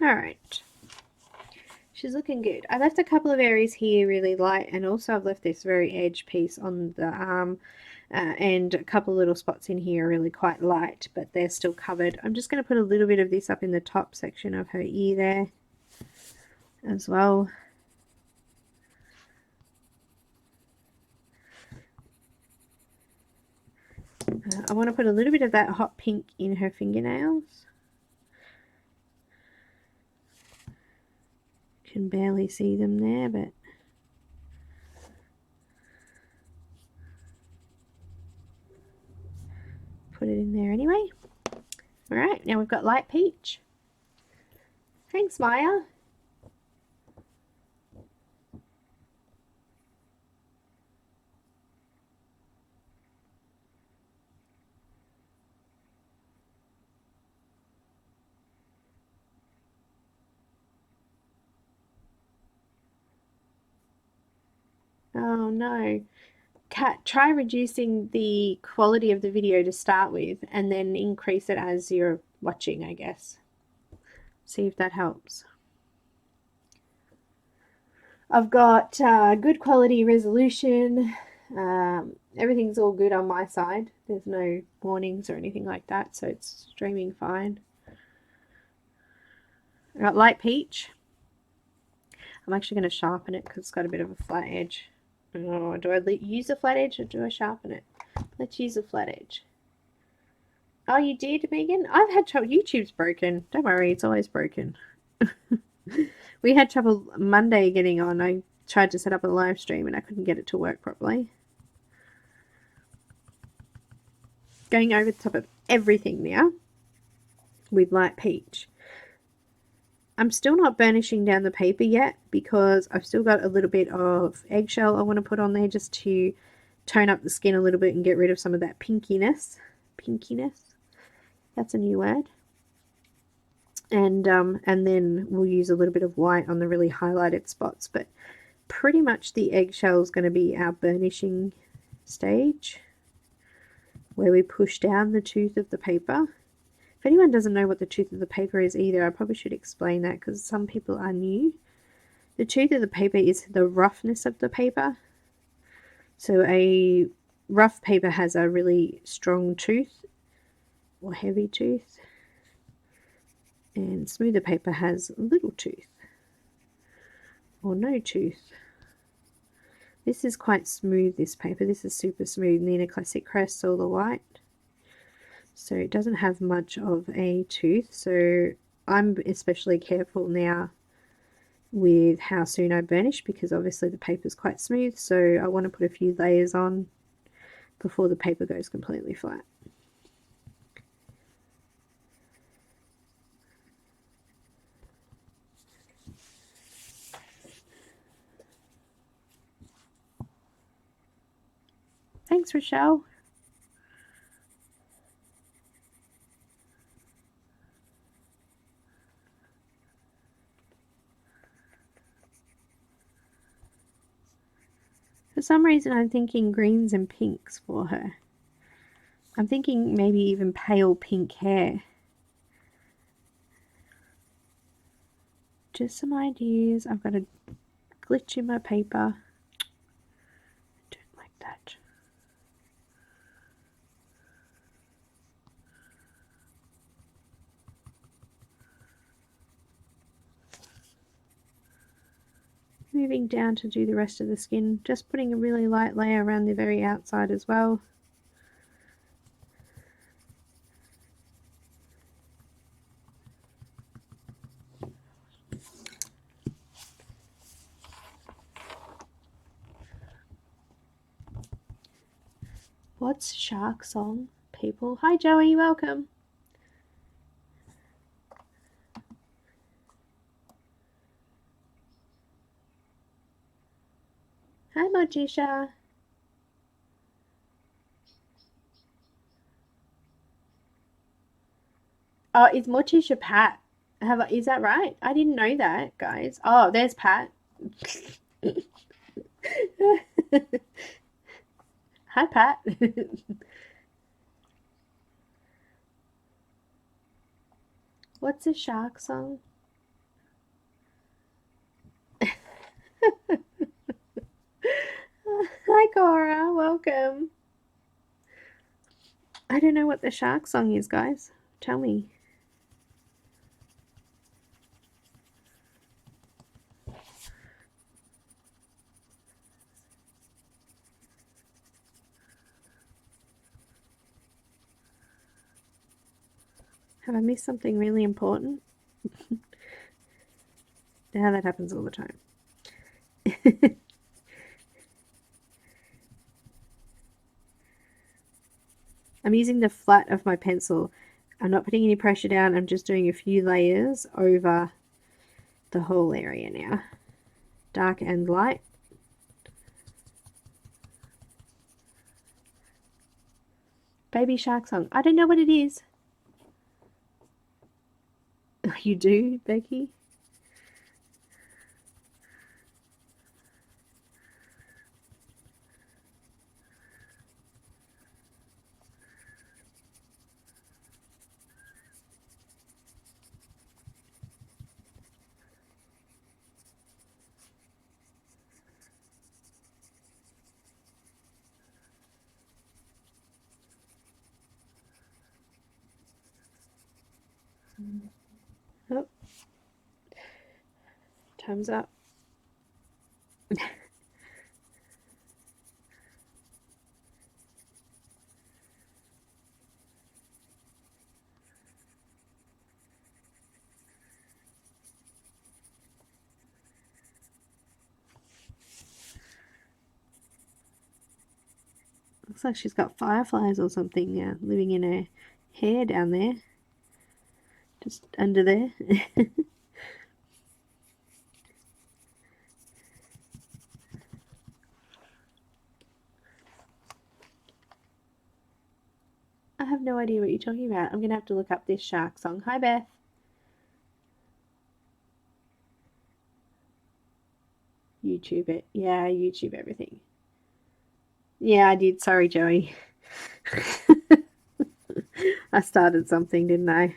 Alright, she's looking good. I left a couple of areas here really light, and also I've left this very edge piece on the arm, and a couple of little spots in here are really quite light, but they're still covered. I'm just going to put a little bit of this up in the top section of her ear there as well. I want to put a little bit of that hot pink in her fingernails. Can barely see them there, but put it in there anyway. Alright, now we've got light peach. Thanks, Maya. Oh no. Kat, try reducing the quality of the video to start with and then increase it as you're watching, I guess. See if that helps. I've got good quality resolution. Everything's all good on my side. There's no warnings or anything like that, so it's streaming fine. I got light peach. I'm actually going to sharpen it because it's got a bit of a flat edge. Oh, do I use a flat edge or do I sharpen it? Let's use a flat edge. Oh, you did, Megan? I've had trouble. YouTube's broken. Don't worry, it's always broken. We had trouble Monday getting on. I tried to set up a live stream and I couldn't get it to work properly. Going over the top of everything now with light peach. I'm still not burnishing down the paper yet because I've still got a little bit of eggshell I want to put on there just to tone up the skin a little bit and get rid of some of that pinkiness. Pinkiness. That's a new word. And then we'll use a little bit of white on the really highlighted spots. But pretty much the eggshell is going to be our burnishing stage where we push down the tooth of the paper. If anyone doesn't know what the tooth of the paper is either, I probably should explain that because some people are new. The tooth of the paper is the roughness of the paper. So a rough paper has a really strong tooth or heavy tooth. And smoother paper has little tooth or no tooth. This is quite smooth, this paper. This is super smooth. Neenah Classic Crest, all the white. So it doesn't have much of a tooth. So I'm especially careful now with how soon I burnish because obviously the paper is quite smooth. So I want to put a few layers on before the paper goes completely flat. Thanks, Rochelle. For some reason, I'm thinking greens and pinks for her. I'm thinking maybe even pale pink hair. Just some ideas. I've got a glitch in my paper. I don't like that. Moving down to do the rest of the skin, just putting a really light layer around the very outside as well. What's Shark Song, people? Hi Joey, welcome. Hi Mojisha. Oh, it's Mojisha Pat. Is that right? I didn't know that, guys. Oh, there's Pat. Hi Pat. What's a shark song? Hi Cora, welcome. I don't know what the shark song is, guys. Tell me. Have I missed something really important? Yeah, that happens all the time. I'm using the flat of my pencil. I'm not putting any pressure down. I'm just doing a few layers over the whole area now. Dark and light. Baby shark song. I don't know what it is. You do, Becky? Oh, time's up. Looks like she's got fireflies or something now living in her hair down there. Just under there. I have no idea what you're talking about. I'm going to have to look up this shark song. Hi, Beth. YouTube it. Yeah, I YouTube everything. Yeah, I did. Sorry, Joey. I started something, didn't I?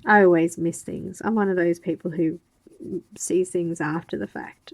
I always miss things. I'm one of those people who sees things after the fact.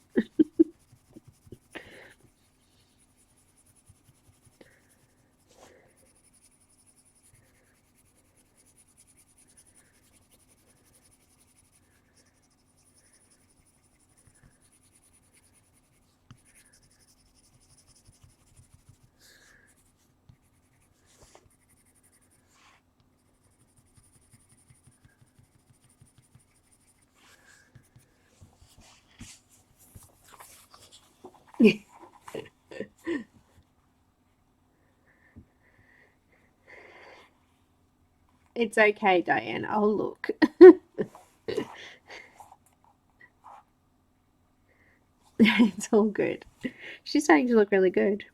It's okay, Diane. I'll look. It's all good. She's starting to look really good.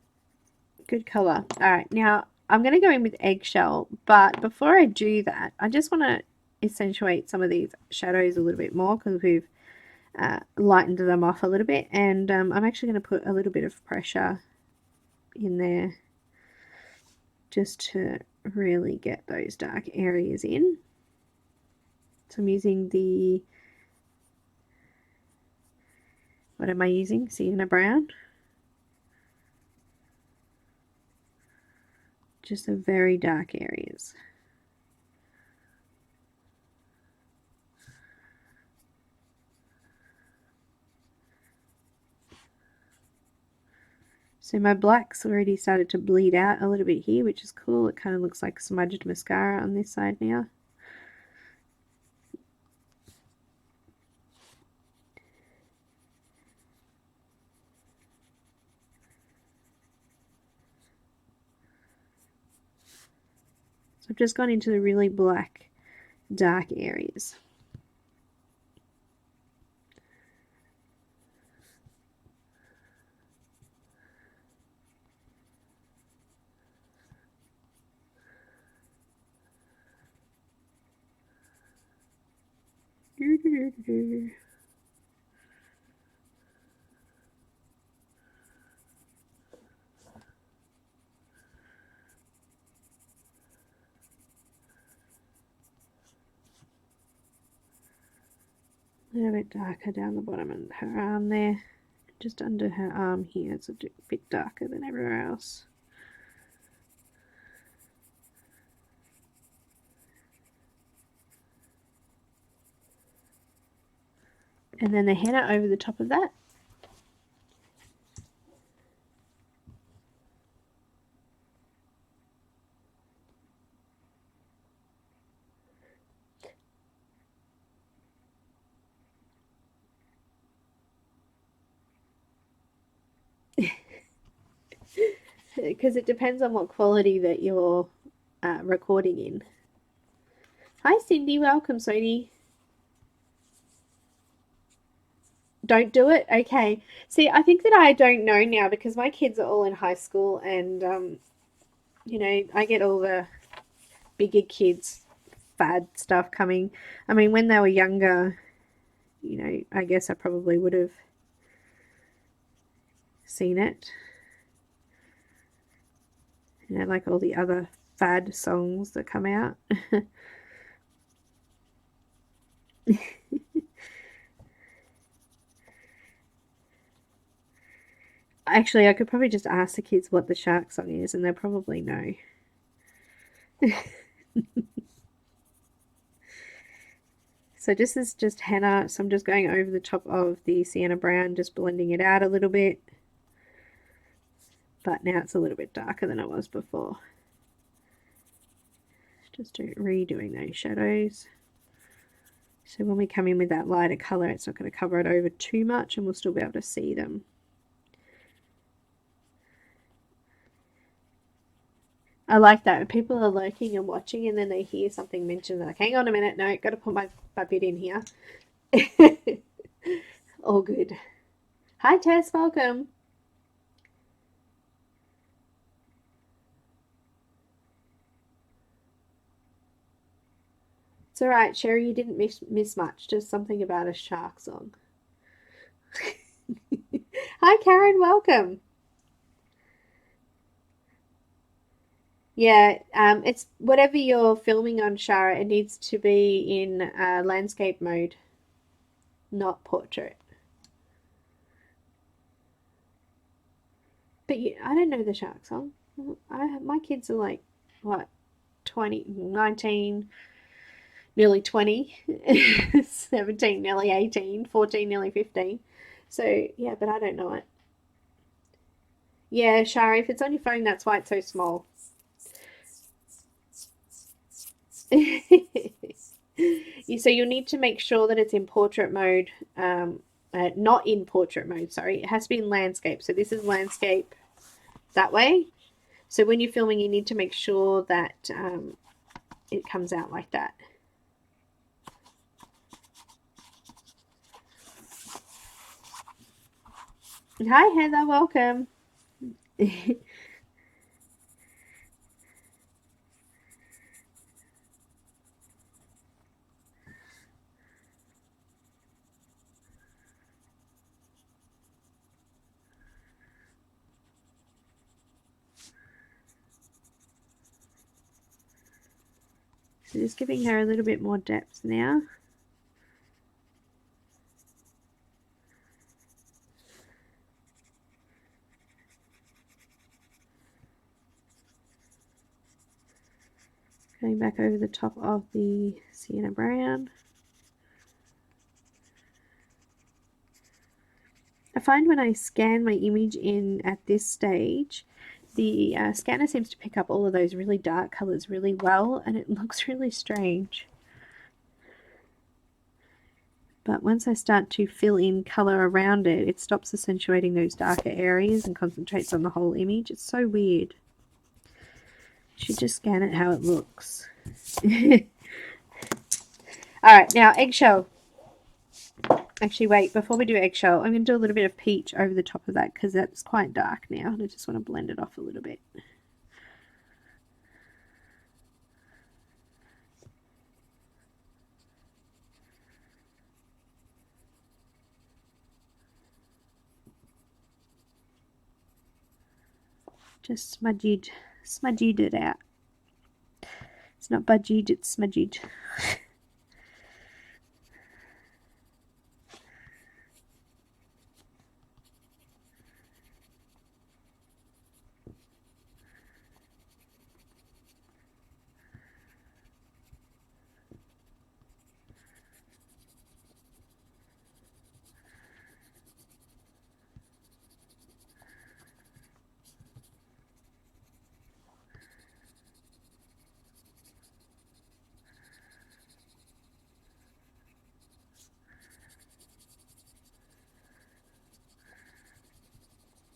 Good color. All right, now I'm going to go in with eggshell, but before I do that, I just want to accentuate some of these shadows a little bit more because we've lightened them off a little bit, and I'm actually going to put a little bit of pressure in there just to really get those dark areas in. So I'm using the, what am I using? Sienna brown. Just the very dark areas. So my black's already started to bleed out a little bit here, which is cool. It kind of looks like smudged mascara on this side now. So I've just gone into the really black, dark areas. A little bit darker down the bottom of her arm there. Just under her arm here, it's a bit darker than everywhere else. And then the henna over the top of that. Because it depends on what quality that you're recording in. Hi Cindy, welcome Sony. Don't do it? Okay. See, I think that I don't know now because my kids are all in high school and, you know, I get all the bigger kids fad stuff coming. I mean, when they were younger, you know, I guess I probably would have seen it. You know, like all the other fad songs that come out. Actually, I could probably just ask the kids what the shark song is, and they'll probably know. So this is just henna, so I'm just going over the top of the sienna brown, just blending it out a little bit. But now it's a little bit darker than it was before. Just redoing those shadows. So when we come in with that lighter colour, it's not going to cover it over too much and we'll still be able to see them. I like that when people are lurking and watching and then they hear something mentioned, they're like, hang on a minute, no, got to put my bit in here. All good. Hi Tess, welcome. It's alright, Sherry, you didn't miss much, just something about a shark song. Hi Caran, welcome. Yeah, it's whatever you're filming on, Shara, it needs to be in landscape mode, not portrait. But I don't know the shark song. My kids are like, what, 20, 19, nearly 20, 17, nearly 18, 14, nearly 15. So, yeah, but I don't know it. Yeah, Shara, if it's on your phone, that's why it's so small. So you'll need to make sure that it's in portrait mode, not in portrait mode, sorry. It has to be in landscape. So this is landscape that way. So when you're filming, you need to make sure that it comes out like that. Hi Heather, welcome. So just giving her a little bit more depth now. Going back over the top of the sienna brown. I find when I scan my image in at this stage, the scanner seems to pick up all of those really dark colors really well, and it looks really strange. But once I start to fill in color around it, it stops accentuating those darker areas and concentrates on the whole image. It's so weird. You should just scan it how it looks. Alright, now eggshell. Actually, wait, before we do eggshell, I'm going to do a little bit of peach over the top of that because that's quite dark now, and I just want to blend it off a little bit. Just smudged it out. It's not budgied, it's smudged.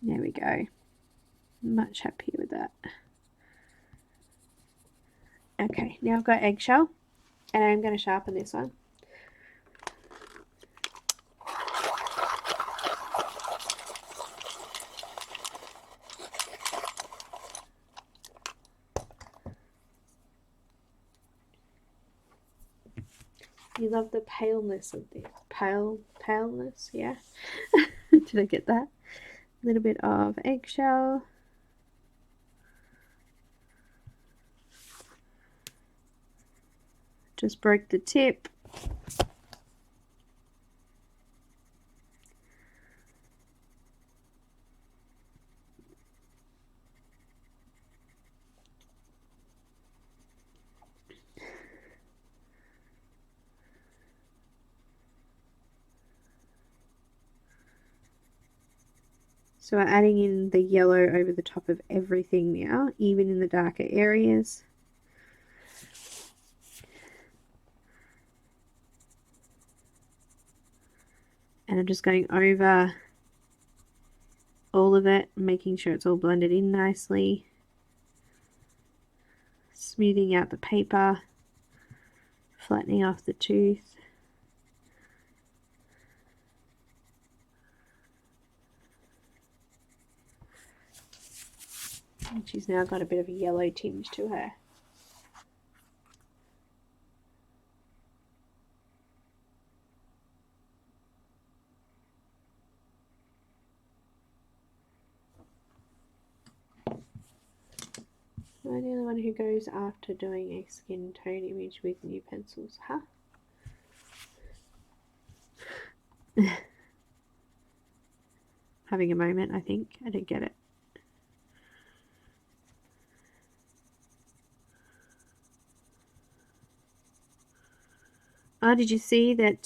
There we go. Much happier with that. Okay, now I've got eggshell, and I'm going to sharpen this one. You love the paleness of this. Paleness, yeah. Did I get that? A little bit of eggshell. Just broke the tip. So we're adding in the yellow over the top of everything now, even in the darker areas. And I'm just going over all of it, making sure it's all blended in nicely. Smoothing out the paper, flattening off the tooth. And she's now got a bit of a yellow tinge to her. I'm the only one who goes after doing a skin tone image with new pencils, huh? Having a moment, I think. I didn't get it. Oh, did you see that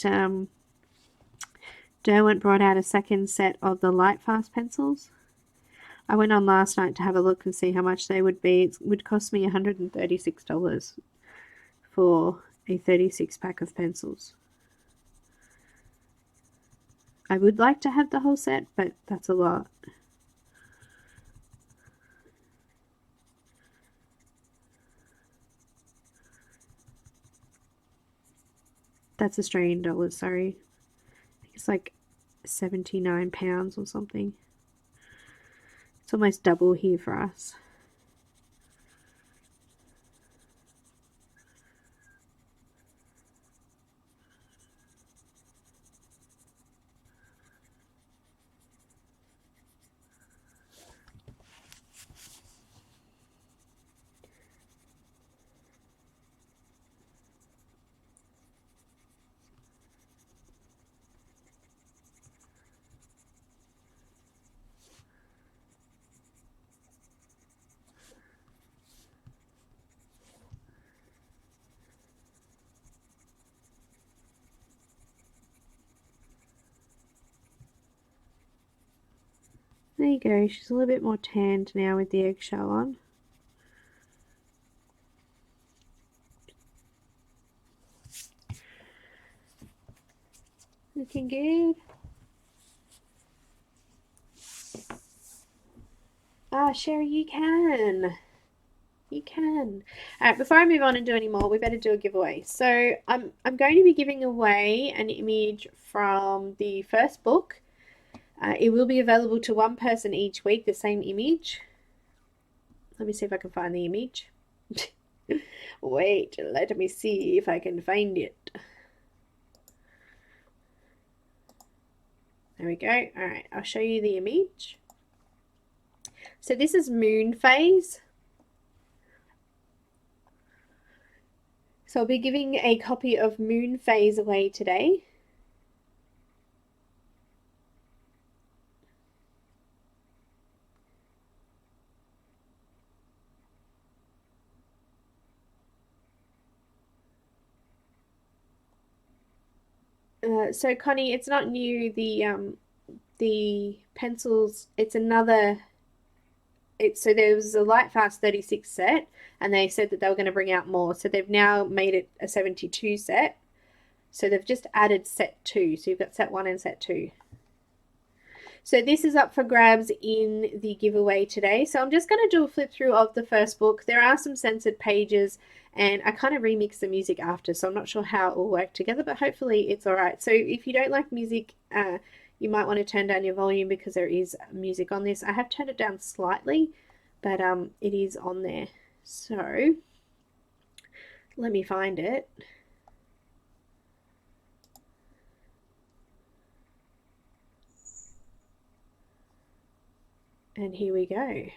Derwent brought out a second set of the Lightfast pencils? I went on last night to have a look and see how much they would be. It would cost me $136 for a 36 pack of pencils. I would like to have the whole set, but that's a lot. That's Australian dollars, sorry. I think it's like £79 or something. It's almost double here for us. There you go, she's a little bit more tanned now with the eggshell on. Looking good. Ah, Sherry, you can. You can. Alright, before I move on and do any more, we better do a giveaway. So I'm going to be giving away an image from the first book. It will be available to one person each week, the same image. Let me see if I can find the image. Wait, let me see if I can find it. There we go. Alright, I'll show you the image. So this is Moon Phase. So I'll be giving a copy of Moon Phase away today. So Connie, it's not new. The pencils. It's another. So there was a Lightfast 36 set, and they said that they were going to bring out more. So they've now made it a 72 set. So they've just added set 2. So you've got set 1 and set 2. So this is up for grabs in the giveaway today. So I'm just going to do a flip through of the first book. There are some censored pages, and I kind of remixed the music after, so I'm not sure how it will work together, but hopefully it's all right. So if you don't like music, you might want to turn down your volume because there is music on this. I have turned it down slightly, but it is on there. So let me find it. And here we go.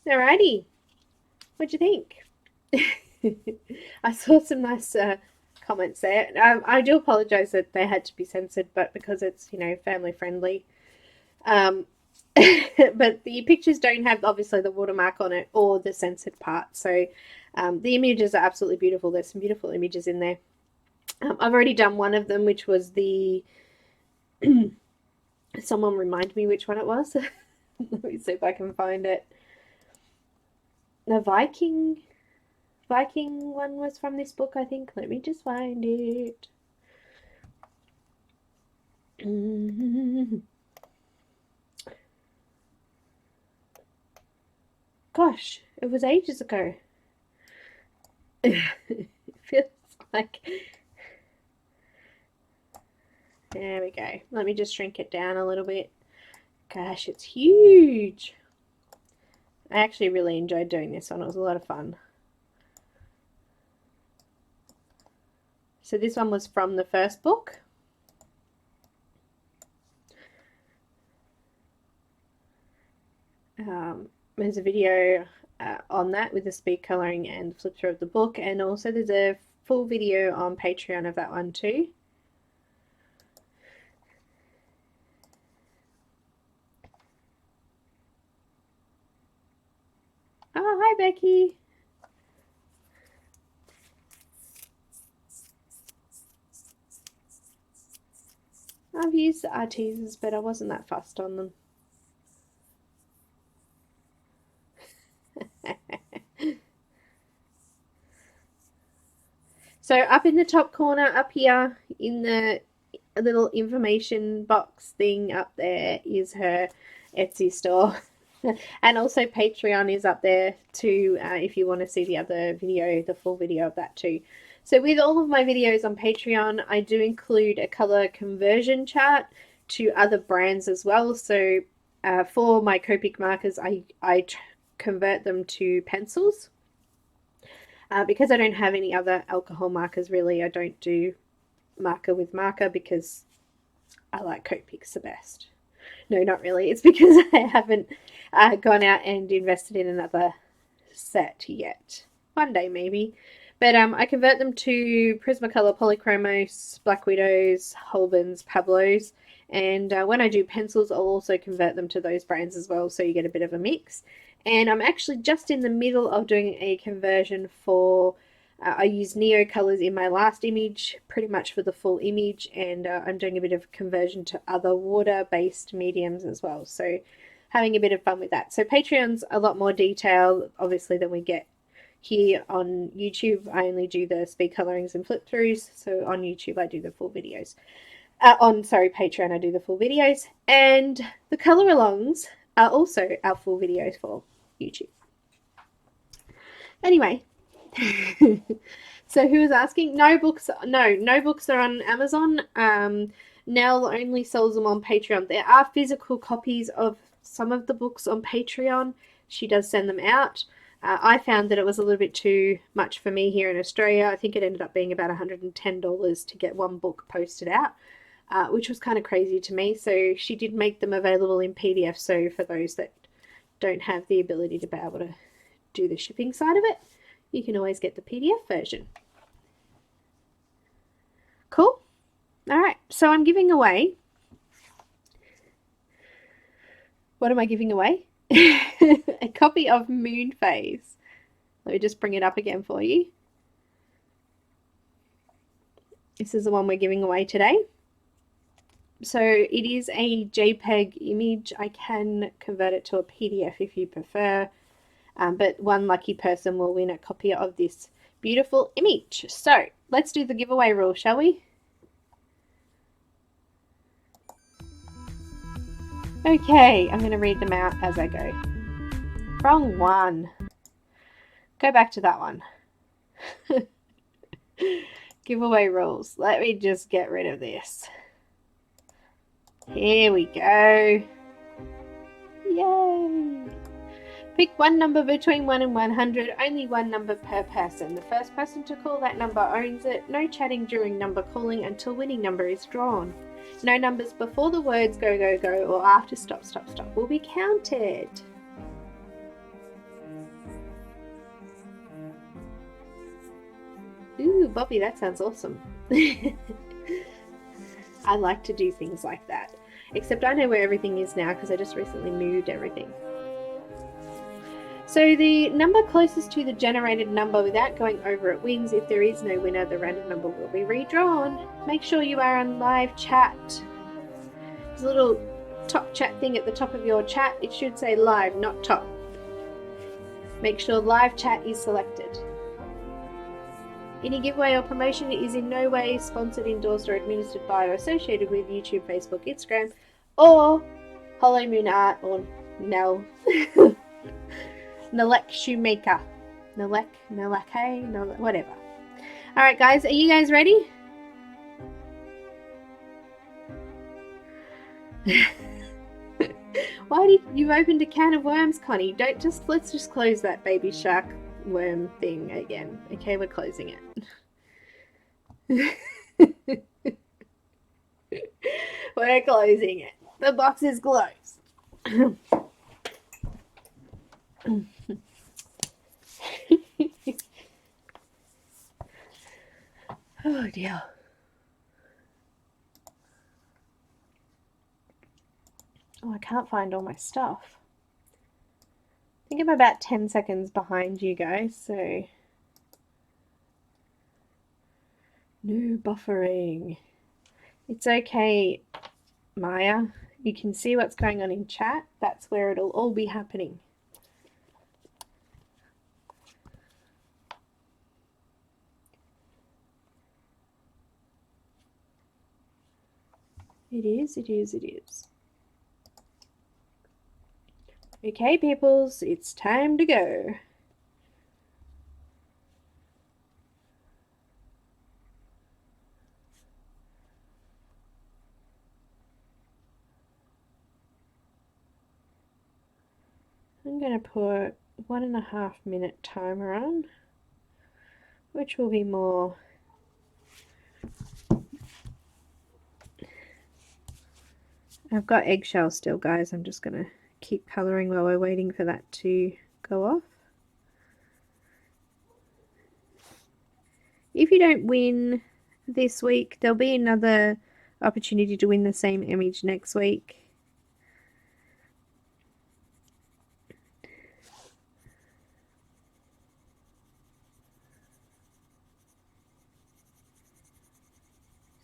Alrighty. What'd you think? I saw some nice comments there. I do apologise that they had to be censored, but because it's, you know, family friendly. But the pictures don't have, obviously, the watermark on it or the censored part. So the images are absolutely beautiful. There's some beautiful images in there. I've already done one of them, which was the... Someone remind me which one it was. Let me see if I can find it. The Viking one was from this book, I think. Let me just find it. Gosh, it was ages ago. It feels like... There we go. Let me just shrink it down a little bit. Gosh, it's huge. I actually really enjoyed doing this one. It was a lot of fun. So this one was from the first book. There's a video on that with the speed colouring and flip through of the book, and also there's a full video on Patreon of that one too. Oh, hi Becky. I've used the Artisans, but I wasn't that fussed on them. So up in the top corner, up here in the little information box thing up there is her Etsy store. And also Patreon is up there too, if you want to see the other video, the full video of that too. So with all of my videos on Patreon, I do include a color conversion chart to other brands as well. So for my Copic markers, I convert them to pencils. Because I don't have any other alcohol markers really, I don't do marker with marker because I like Copics the best. No, not really. It's because I haven't gone out and invested in another set yet. One day maybe. But I convert them to Prismacolor, Polychromos, Black Widows, Holbens, Pablos. And when I do pencils, I'll also convert them to those brands as well, so you get a bit of a mix. And I'm actually just in the middle of doing a conversion for, I used Neo colors in my last image, pretty much for the full image, and I'm doing a bit of conversion to other water-based mediums as well. So having a bit of fun with that. So Patreon's a lot more detail, obviously, than we get here on YouTube. I only do the speed colorings and flip throughs. So on YouTube, I do the full videos. Patreon, I do the full videos. And the color alongs are also our full videos for YouTube. Anyway, so who was asking? No books are on Amazon. Nell only sells them on Patreon. There are physical copies of some of the books on Patreon. She does send them out. I found that it was a little bit too much for me here in Australia. I think it ended up being about $110 to get one book posted out, which was kind of crazy to me. So she did make them available in PDF. So for those that don't have the ability to be able to do the shipping side of it, you can always get the PDF version. Cool. All right. So I'm giving away. What am I giving away? A copy of Moon Phase. Let me just bring it up again for you. This is the one we're giving away today. So it is a JPEG image. I can convert it to a PDF if you prefer. But one lucky person will win a copy of this beautiful image. So let's do the giveaway rule, shall we? Okay, I'm going to read them out as I go. Wrong one. Go back to that one. Giveaway rules. Let me just get rid of this. Here we go. Yay! Pick one number between 1 and 100. Only one number per person. The first person to call that number owns it. No chatting during number calling until winning number is drawn. No numbers before the words go, go, go or after stop, stop, stop will be counted. Ooh, Bobby, that sounds awesome. I like to do things like that. Except I know where everything is now because I just recently moved everything. So the number closest to the generated number without going over it wins. If there is no winner, the random number will be redrawn. Make sure you are on live chat. There's a little top chat thing at the top of your chat. It should say live, not top. Make sure live chat is selected. Any giveaway or promotion is in no way sponsored, endorsed, or administered by or associated with YouTube, Facebook, Instagram, or Hollow Moon Art, or Nell. Nalek Shoemaker. Nalek, whatever. Alright guys, are you guys ready? Why did you opened a can of worms, Connie? Let's just close that baby shark worm thing again. Okay, we're closing it. We're closing it. The box is closed. Oh dear. Oh, I can't find all my stuff. I think I'm about 10 seconds behind you guys, so no buffering. It's okay, Maya. You can see what's going on in chat. That's where it'll all be happening. It is. Okay, peoples, it's time to go. I'm going to put 1.5 minute timer on, which will be more I've got eggshell still, guys. I'm just going to keep colouring while we're waiting for that to go off. If you don't win this week, there'll be another opportunity to win the same image next week.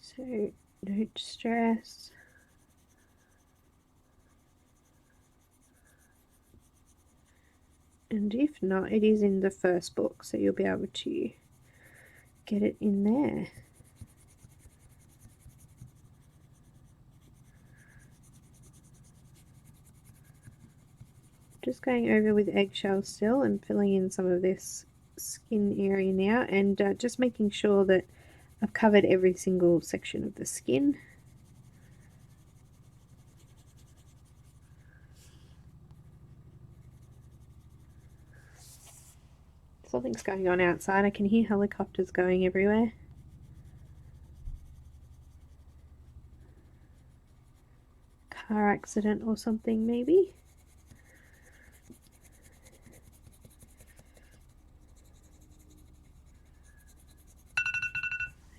So don't stress. And if not, it is in the first book, so you'll be able to get it in there. Just going over with eggshell still and filling in some of this skin area now, and just making sure that I've covered every single section of the skin. Something's going on outside. I can hear helicopters going everywhere. Car accident or something, maybe.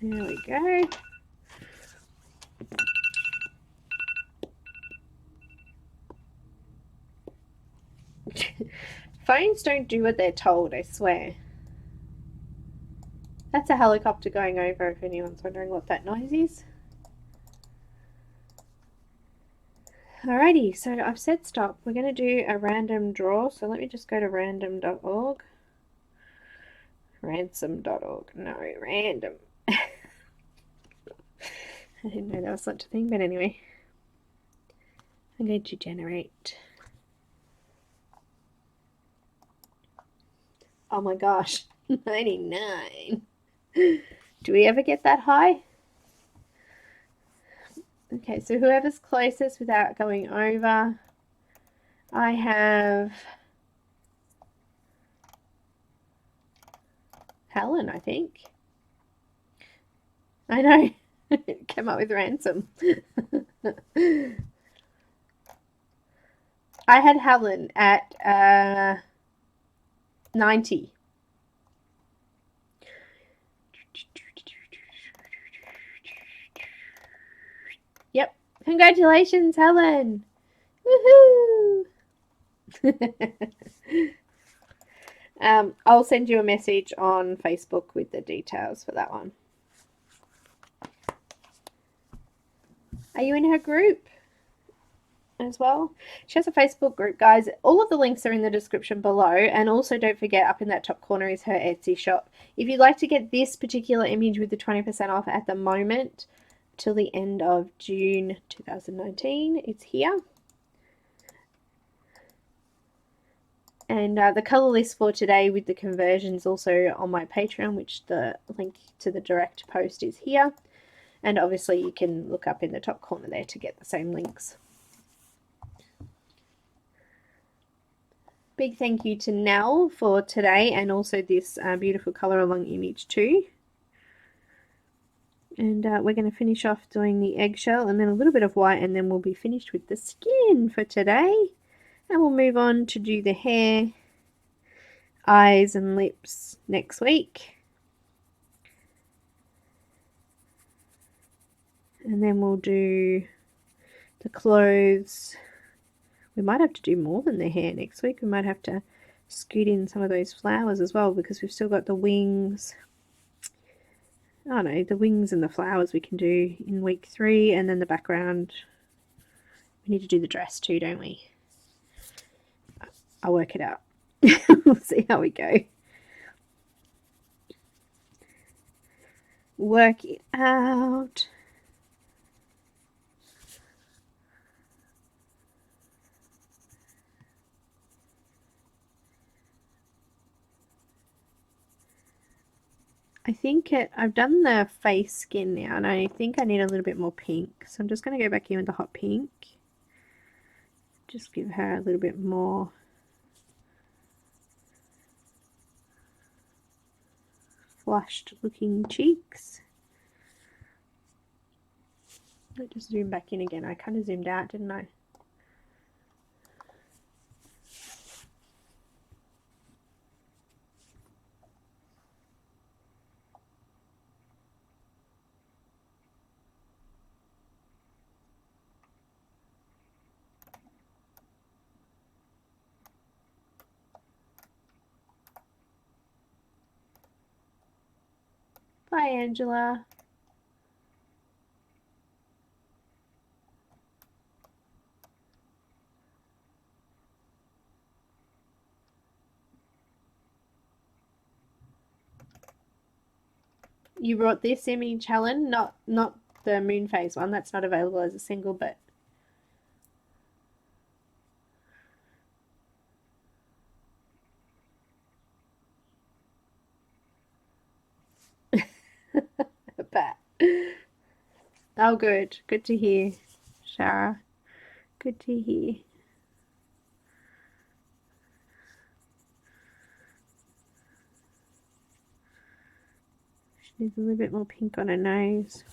There we go. Phones don't do what they're told, I swear. That's a helicopter going over, if anyone's wondering what that noise is. Alrighty, so I've said stop. We're going to do a random draw, so let me just go to random.org. Ransom.org. No, random. I didn't know that was such a thing, but anyway. I'm going to generate. Oh my gosh, 99. Do we ever get that high? Okay, so whoever's closest without going over, I have Helen, I think. I know, came up with ransom. I had Helen at 90. Congratulations, Helen! Woohoo! I'll send you a message on Facebook with the details for that one. Are you in her group as well? She has a Facebook group, guys. All of the links are in the description below, and also don't forget, up in that top corner is her Etsy shop. If you'd like to get this particular image with the 20% off at the moment till the end of June 2019, it's here. And the colour list for today with the conversions also on my Patreon, which the link to the direct post is here. And obviously you can look up in the top corner there to get the same links. Big thank you to Nell for today, and also this beautiful colour along image too. And we're going to finish off doing the eggshell and then a little bit of white, and then we'll be finished with the skin for today. And we'll move on to do the hair, eyes and lips next week. And then we'll do the clothes. We might have to do more than the hair next week. We might have to scoot in some of those flowers as well, because we've still got the wings. Oh no, the wings and the flowers we can do in week 3, and then the background. We need to do the dress too, don't we? I'll work it out. We'll see how we go. Work it out. I think I've done the face skin now, and I think I need a little bit more pink. So I'm just going to go back in with the hot pink. Just give her a little bit more flushed looking cheeks. Let's just zoom back in again. I kind of zoomed out, didn't I? Bye, Angela. You brought this image, Helen, not the moon phase one. That's not available as a single, but but oh, good to hear, Shara. Good to hear. She needs a little bit more pink on her nose.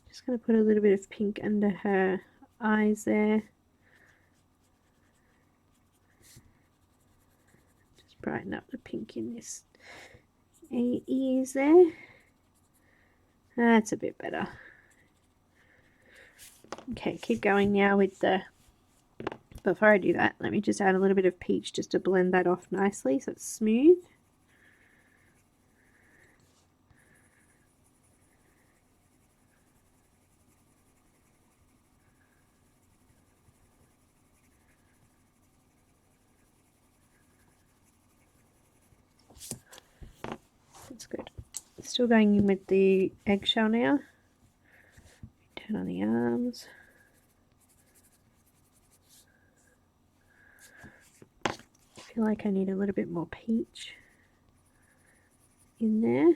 Just going to put a little bit of pink under her eyes there. Just brighten up the pink in this ears there. That's a bit better. Okay, keep going now with the... Before I do that, let me just add a little bit of peach just to blend that off nicely so it's smooth. That's good. Still going in with the eggshell now. Down on the arms. I feel like I need a little bit more peach in there.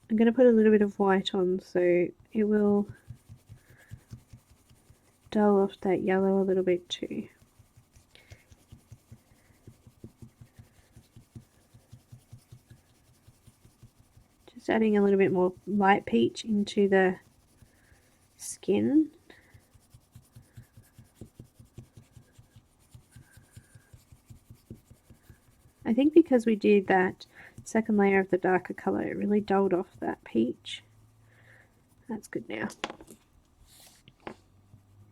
I'm going to put a little bit of white on so it will dull off that yellow a little bit too. Just adding a little bit more light peach into the skin. think because we did that second layer of the darker colour, it really dulled off that peach. That's good now.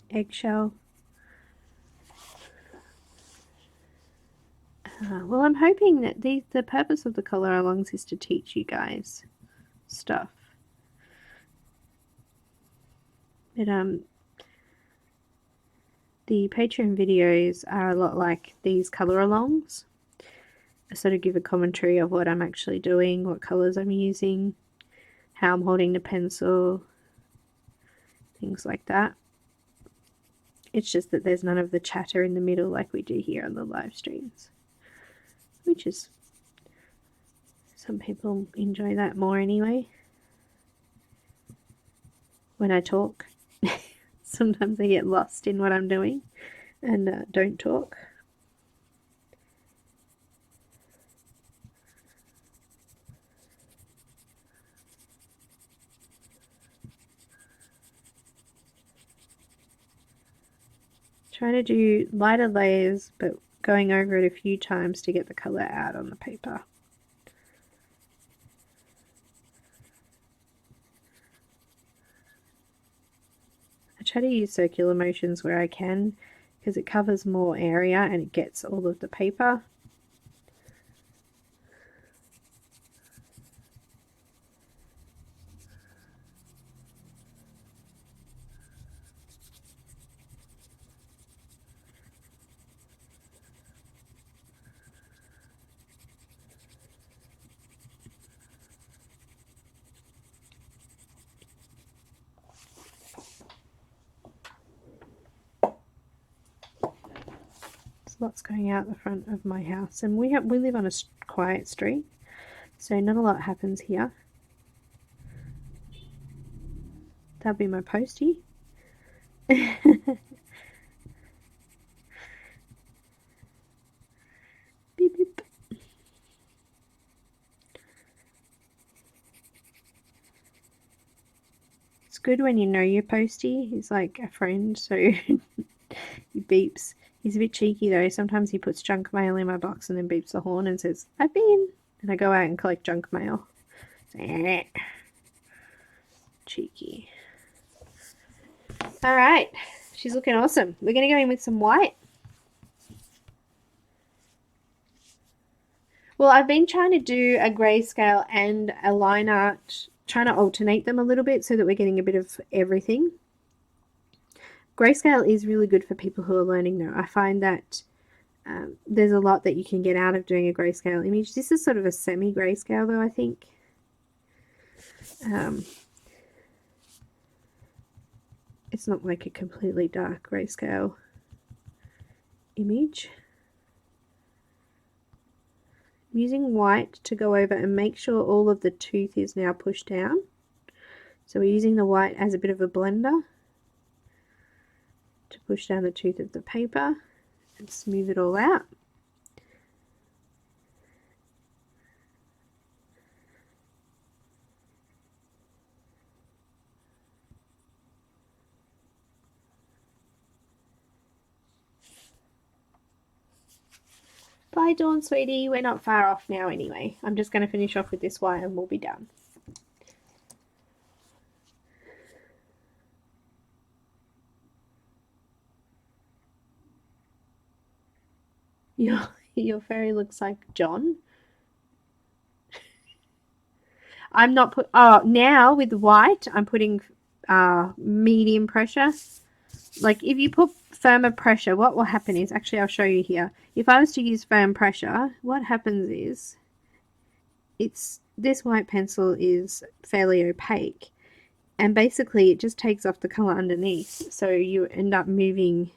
Eggshell. Well, I'm hoping that the purpose of the colour alongs is to teach you guys stuff. But the Patreon videos are a lot like these colour alongs. I sort of give a commentary of what I'm actually doing, what colours I'm using, how I'm holding the pencil, things like that. It's just that there's none of the chatter in the middle like we do here on the live streams, which is, some people enjoy that more anyway. When I talk, sometimes I get lost in what I'm doing and don't talk. Try to do lighter layers, but going over it a few times to get the colour out on the paper. I try to use circular motions where I can, because it covers more area and it gets all of the paper. Lots going out the front of my house, and we live on a quiet street, so not a lot happens here. That'll be my postie. Beep, beep. It's good when you know your postie. He's like a friend, so he beeps. He's a bit cheeky though. Sometimes he puts junk mail in my box and then beeps the horn and says, "I've been." And I go out and collect junk mail. Cheeky. Alright, she's looking awesome. We're going to go in with some white. Well, I've been trying to do a grayscale and a line art, trying to alternate them a little bit so that we're getting a bit of everything. Grayscale is really good for people who are learning though. I find that there's a lot that you can get out of doing a grayscale image. This is sort of a semi-grayscale though, I think. It's not like a completely dark grayscale image. I'm using white to go over and make sure all of the tooth is now pushed down. So we're using the white as a bit of a blender to push down the tooth of the paper and smooth it all out. Bye Dawn, sweetie. We're not far off now anyway. I'm just going to finish off with this white and we'll be done. Your fairy looks like John. I'm not put. Oh, now with white, I'm putting medium pressure. Like if you put firmer pressure, what will happen is, actually I'll show you here. If I was to use firm pressure, what happens is, this white pencil is fairly opaque, and basically it just takes off the color underneath. So you end up moving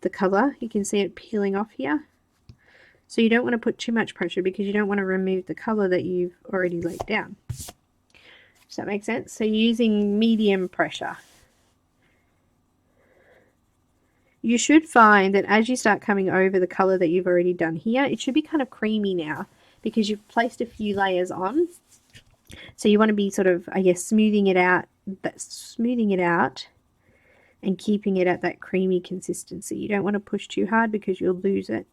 the color. You can see it peeling off here. So you don't want to put too much pressure because you don't want to remove the color that you've already laid down. Does that make sense? So you're using medium pressure. You should find that as you start coming over the color that you've already done here, it should be kind of creamy now because you've placed a few layers on. So you want to be sort of, I guess, smoothing it out and keeping it at that creamy consistency. You don't want to push too hard because you'll lose it.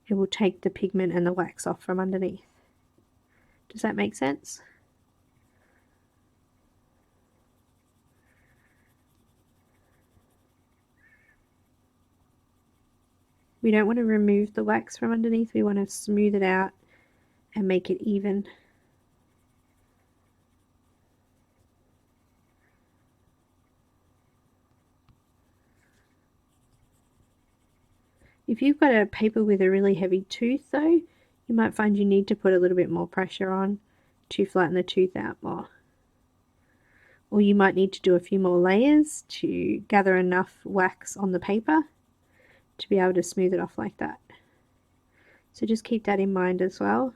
it will take the pigment and the wax off from underneath. Does that make sense? We don't want to remove the wax from underneath, we want to smooth it out and make it even. If you've got a paper with a really heavy tooth though, you might find you need to put a little bit more pressure on to flatten the tooth out more. Or you might need to do a few more layers to gather enough wax on the paper to be able to smooth it off like that. So just keep that in mind as well.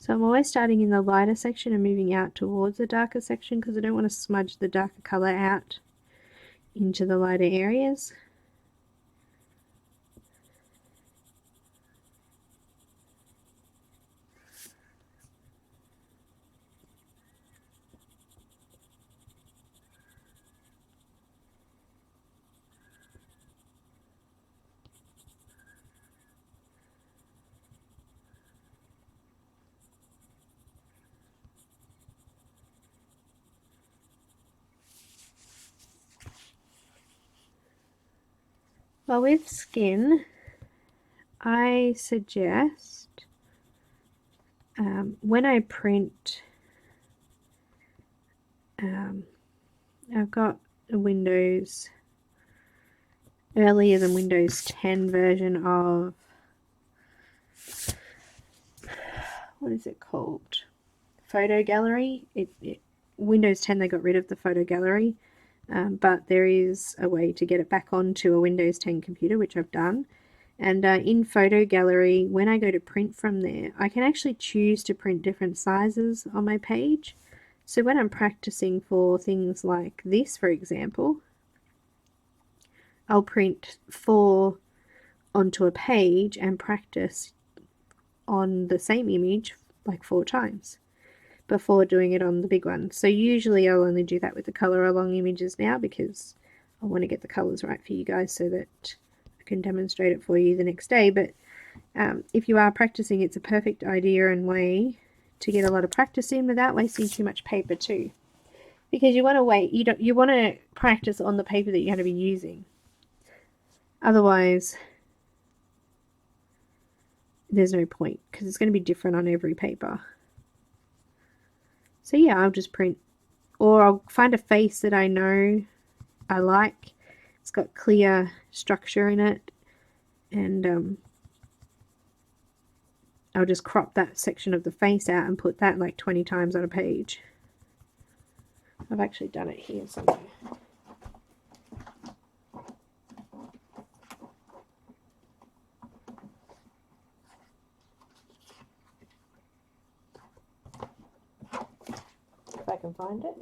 So I'm always starting in the lighter section and moving out towards the darker section because I don't want to smudge the darker colour out into the lighter areas. Well, with skin, I suggest when I print, I've got a Windows, earlier than Windows 10 version of, what is it called? Photo Gallery. Windows 10 they got rid of the photo gallery. But there is a way to get it back onto a Windows 10 computer, which I've done. And in Photo Gallery, when I go to print from there, I can actually choose to print different sizes on my page. So when I'm practicing for things like this, for example, I'll print 4 onto a page and practice on the same image like 4 times before doing it on the big one. So usually I'll only do that with the color along images now because I want to get the colors right for you guys so that I can demonstrate it for you the next day. But if you are practicing, it's a perfect idea and way to get a lot of practice in without wasting too much paper too, because you want to you want to practice on the paper that you're going to be using. Otherwise there's no point because it's going to be different on every paper. So yeah, I'll just print, or I'll find a face that I know I like. It's got clear structure in it, and I'll just crop that section of the face out and put that like 20 times on a page. I've actually done it here somewhere. If I can find it.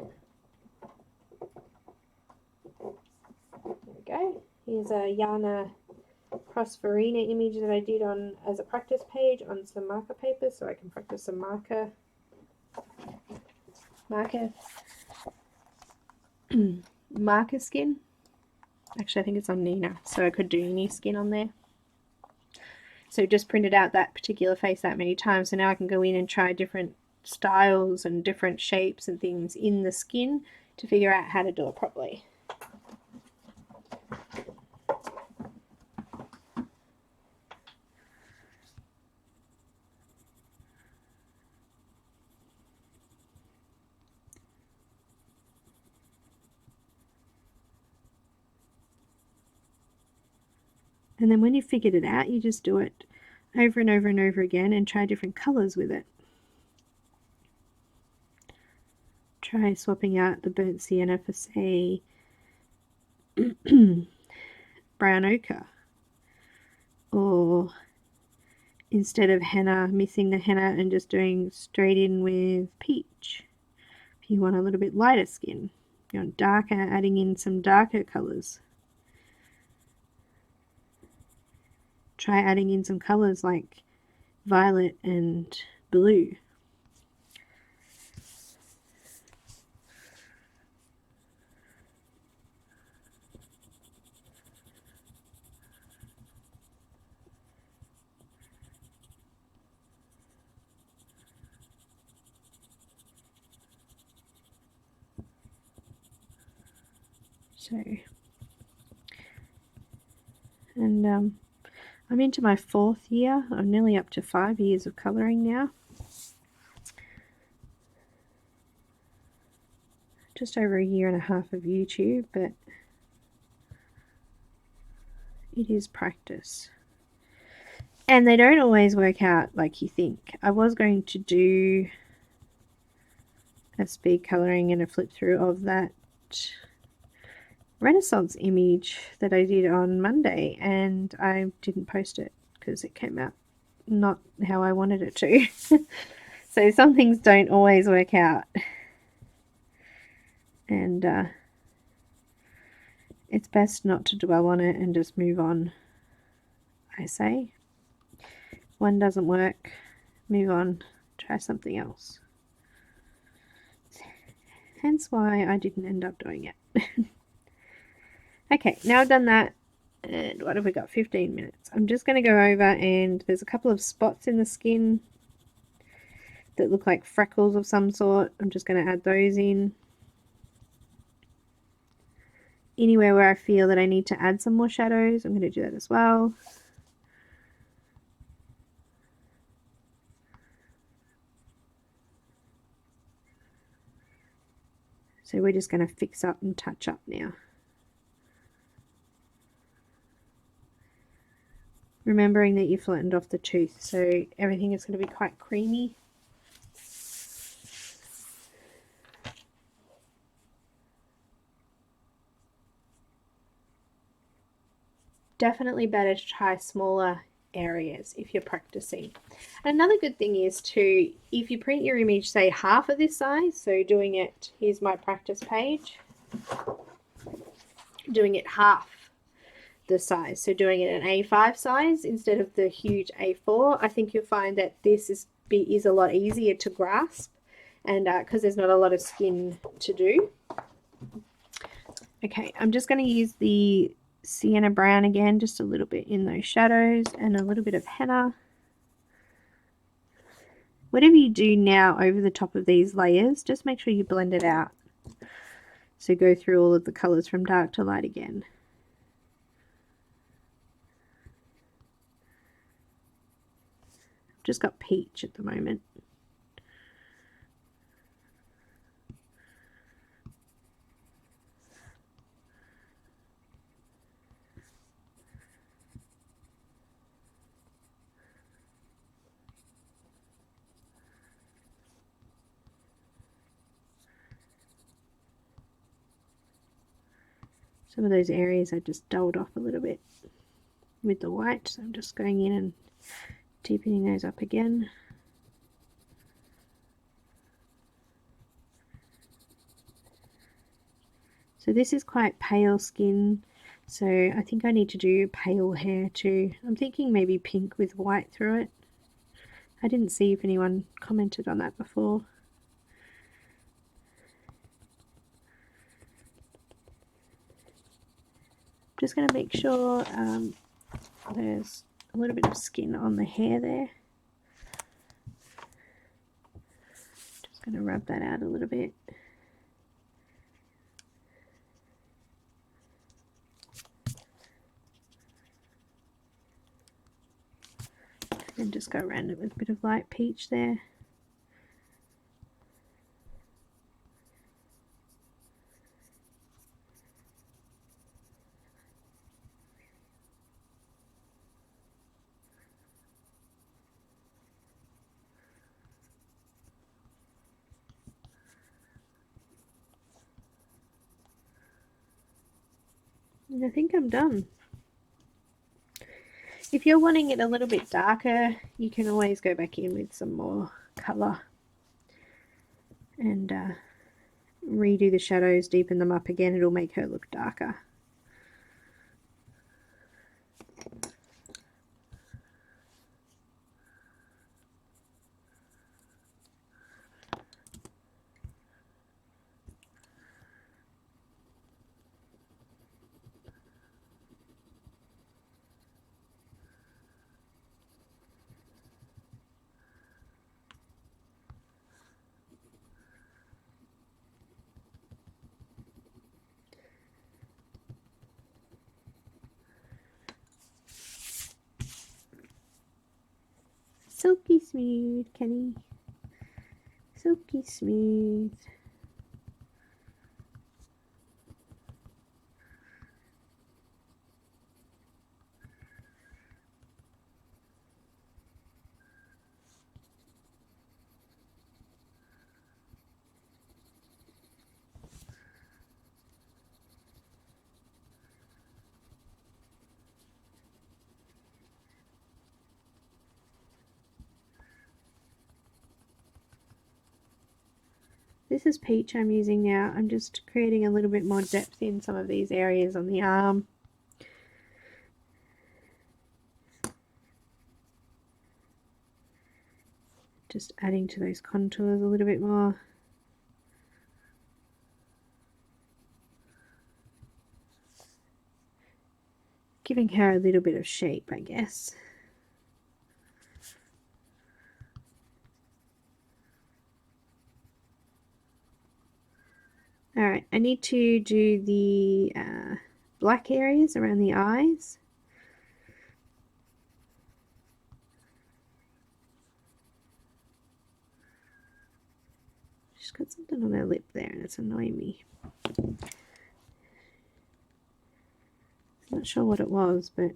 There we go. Here's a Yana Prosperina image that I did on as a practice page on some marker paper, so I can practice some marker skin. Actually, I think it's on Neenah, so I could do Uni skin on there. So just printed out that particular face that many times, so now I can go in and try different styles and different shapes and things in the skin to figure out how to do it properly. And then when you've figured it out, you just do it over and over and over again and try different colors with it. Try swapping out the burnt sienna for, say, brown ochre. Or instead of henna, missing the henna and just doing straight in with peach. If you want a little bit lighter skin, you want darker, adding in some darker colours. Try adding in some colours like violet and blue. So, and I'm into my 4th year. I'm nearly up to 5 years of colouring now. Just over a year and a half of YouTube, but it is practice. And they don't always work out like you think. I was going to do a speed colouring and a flip through of that Renaissance image that I did on Monday, and I didn't post it because it came out not how I wanted it to. So some things don't always work out, and it's best not to dwell on it and just move on, I say. One doesn't work, move on, try something else. Hence why I didn't end up doing it. Okay, now I've done that, and what have we got? 15 minutes. I'm just going to go over, and there's a couple of spots in the skin that look like freckles of some sort. I'm just going to add those in. Anywhere where I feel that I need to add some more shadows, I'm going to do that as well. So we're just going to fix up and touch up now. Remembering that you flattened off the tooth, so everything is going to be quite creamy. Definitely better to try smaller areas if you're practicing. And another good thing is to, if you print your image, say half of this size, so doing it, here's my practice page, doing it half the size, so doing it an A5 size instead of the huge A4, I think you'll find that this is a lot easier to grasp, and because there's not a lot of skin to do. Okay, I'm just going to use the sienna brown again, just a little bit in those shadows, and a little bit of henna. Whatever you do now over the top of these layers, just make sure you blend it out. So go through all of the colors from dark to light again. I've just got peach at the moment. Some of those areas I just dulled off a little bit with the white, so I'm just going in and deepening those up again. So this is quite pale skin, so I think I need to do pale hair too. I'm thinking maybe pink with white through it. I didn't see if anyone commented on that before. Just going to make sure there's a little bit of skin on the hair there. Just going to rub that out a little bit. And just go around it with a bit of light peach there. And I think I'm done. If you're wanting it a little bit darker, you can always go back in with some more colour and redo the shadows, deepen them up again, it'll make her look darker. Silky smooth, Kenny. Silky smooth. This is peach I'm using now. I'm just creating a little bit more depth in some of these areas on the arm. Just adding to those contours a little bit more. Giving her a little bit of shape, I guess. Alright, I need to do the black areas around the eyes. She's got something on her lip there and it's annoying me. I'm not sure what it was, but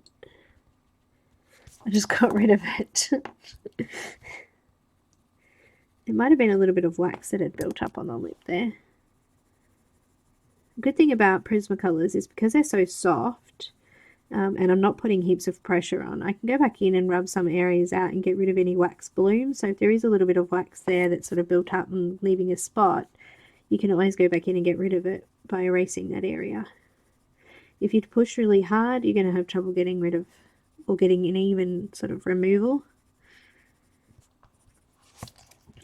I just got rid of it. It might have been a little bit of wax that had built up on the lip there. The good thing about Prismacolors is because they're so soft, and I'm not putting heaps of pressure on, I can go back in and rub some areas out and get rid of any wax bloom. So if there is a little bit of wax there that's sort of built up and leaving a spot, you can always go back in and get rid of it by erasing that area. If you push really hard, you're going to have trouble getting rid of, or getting an even sort of removal.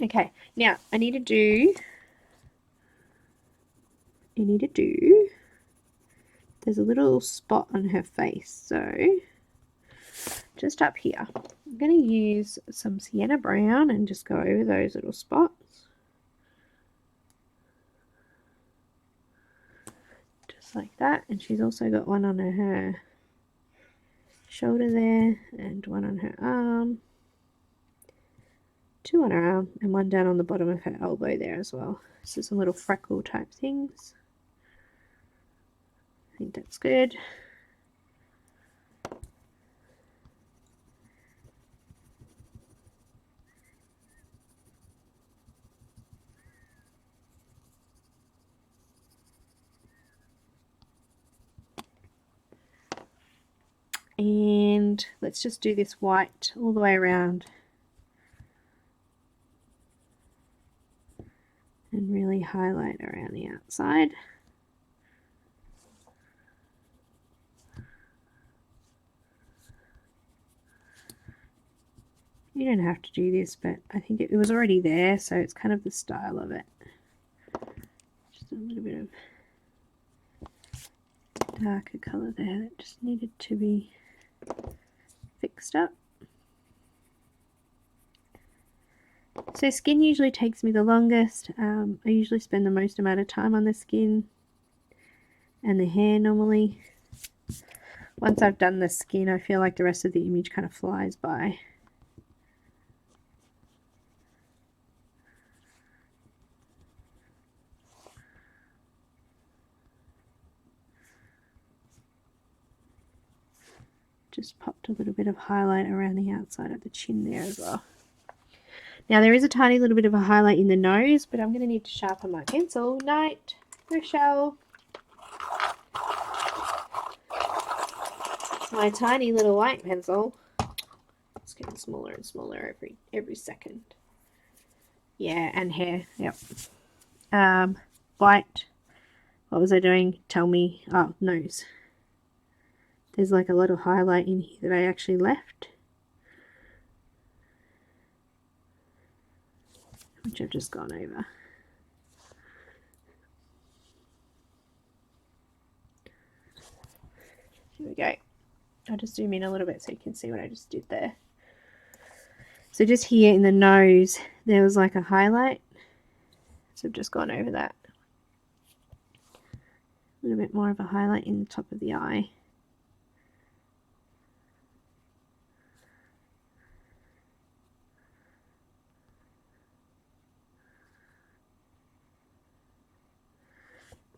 Okay, now I need to do, there's a little spot on her face, so just up here, I'm going to use some sienna brown and just go over those little spots. Just like that, and she's also got one on her shoulder there, and one on her arm. Two on her arm, and one down on the bottom of her elbow there as well. So some little freckle type things. I think that's good. And let's just do this white all the way around. And really highlight around the outside. You don't have to do this, but I think it was already there, so it's kind of the style of it. Just a little bit of darker colour there that just needed to be fixed up. So skin usually takes me the longest. I usually spend the most amount of time on the skin and the hair normally. Once I've done the skin, I feel like the rest of the image kind of flies by. Just popped a little bit of highlight around the outside of the chin there as well. Now there is a tiny little bit of a highlight in the nose, but I'm going to need to sharpen my pencil. Night, Rochelle. My tiny little white pencil. It's getting smaller and smaller every second. Yeah, and hair. Yep. white. What was I doing? Tell me. Oh, nose. There's like a little highlight in here that I actually left, which I've just gone over. Here we go. I'll just zoom in a little bit so you can see what I just did there. So just here in the nose, there was like a highlight. So I've just gone over that. A little bit more of a highlight in the top of the eye.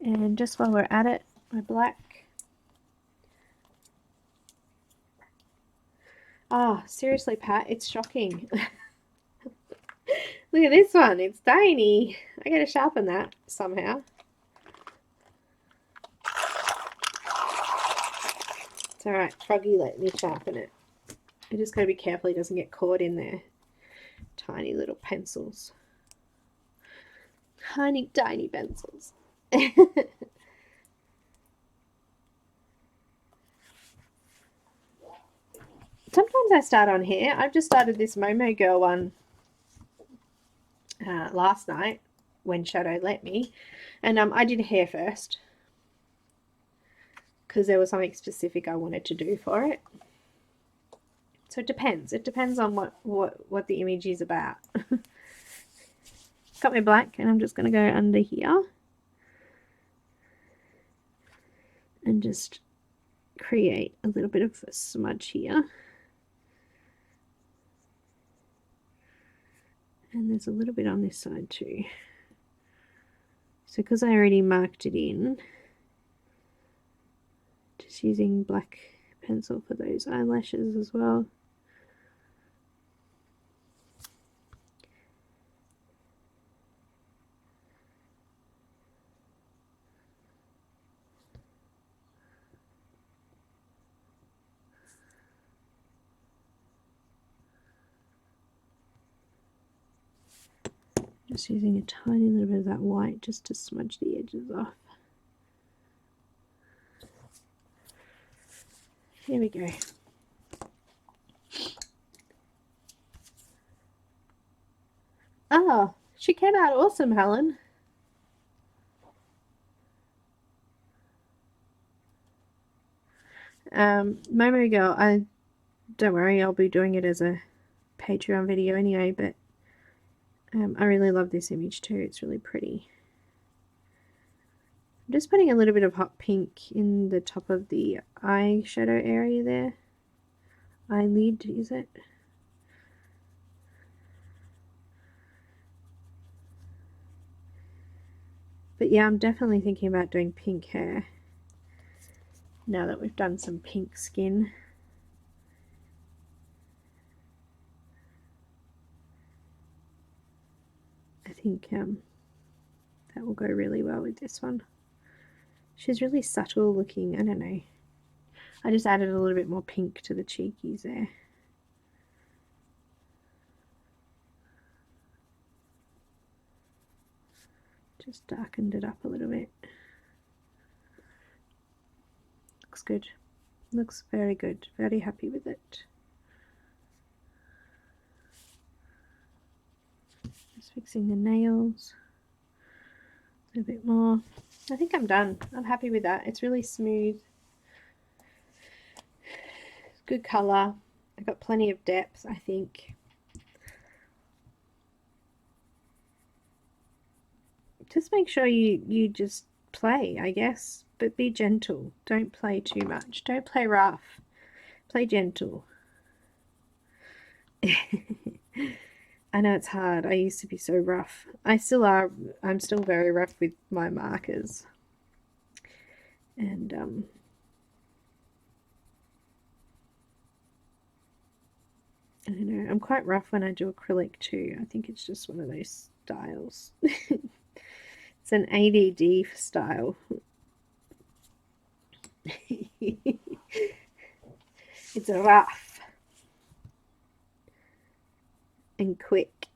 And just while we're at it, my black. Ah, seriously, Pat, it's shocking. Look at this one, it's tiny. I gotta sharpen that somehow. It's alright, Froggy let me sharpen it. I just gotta be careful he doesn't get caught in there. Tiny little pencils. Tiny pencils. Sometimes I start on here. I've just started this Momo Girl one last night when Shadow let me, and I did hair first because there was something specific I wanted to do for it. So it depends on what the image is about. Got my black, and I'm just going to go under here and just create a little bit of a smudge here. And there's a little bit on this side too. So because I already marked it in, just using black pencil for those eyelashes as well. Just using a tiny little bit of that white just to smudge the edges off. Here we go. Oh, she came out awesome, Helen. Momo Girl, don't worry, I'll be doing it as a Patreon video anyway, but I really love this image too. It's really pretty. I'm just putting a little bit of hot pink in the top of the eyeshadow area there. Eyelid, is it? But yeah, I'm definitely thinking about doing pink hair now that we've done some pink skin. I think that will go really well with this one. She's really subtle looking. I don't know. I just added a little bit more pink to the cheekies there. Just darkened it up a little bit. Looks good. Looks very good. Very happy with it. Just fixing the nails a bit more. I think I'm done. I'm happy with that. It's really smooth. Good colour. I've got plenty of depth, I think. Just make sure you just play, I guess, but be gentle. Don't play too much. Don't play rough. Play gentle. I know it's hard. I used to be so rough. I still are. I'm still very rough with my markers. And I don't know. I'm quite rough when I do acrylic too. I think it's just one of those styles. It's an ADD style. It's rough and quick.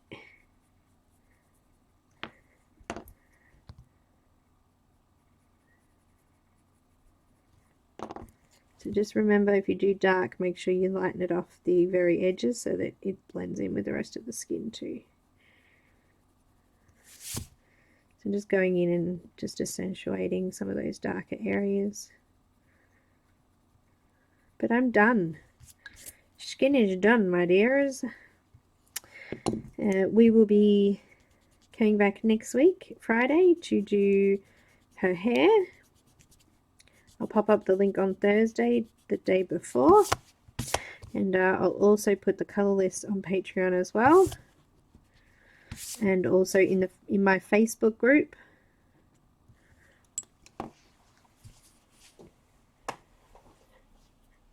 So just remember, if you do dark, make sure you lighten it off the very edges so that it blends in with the rest of the skin too. So I'm just going in and just accentuating some of those darker areas. But I'm done. Skin is done, my dears. We will be coming back next week, Friday, to do her hair. I'll pop up the link on Thursday, the day before. And I'll also put the color list on Patreon as well. And also in my Facebook group.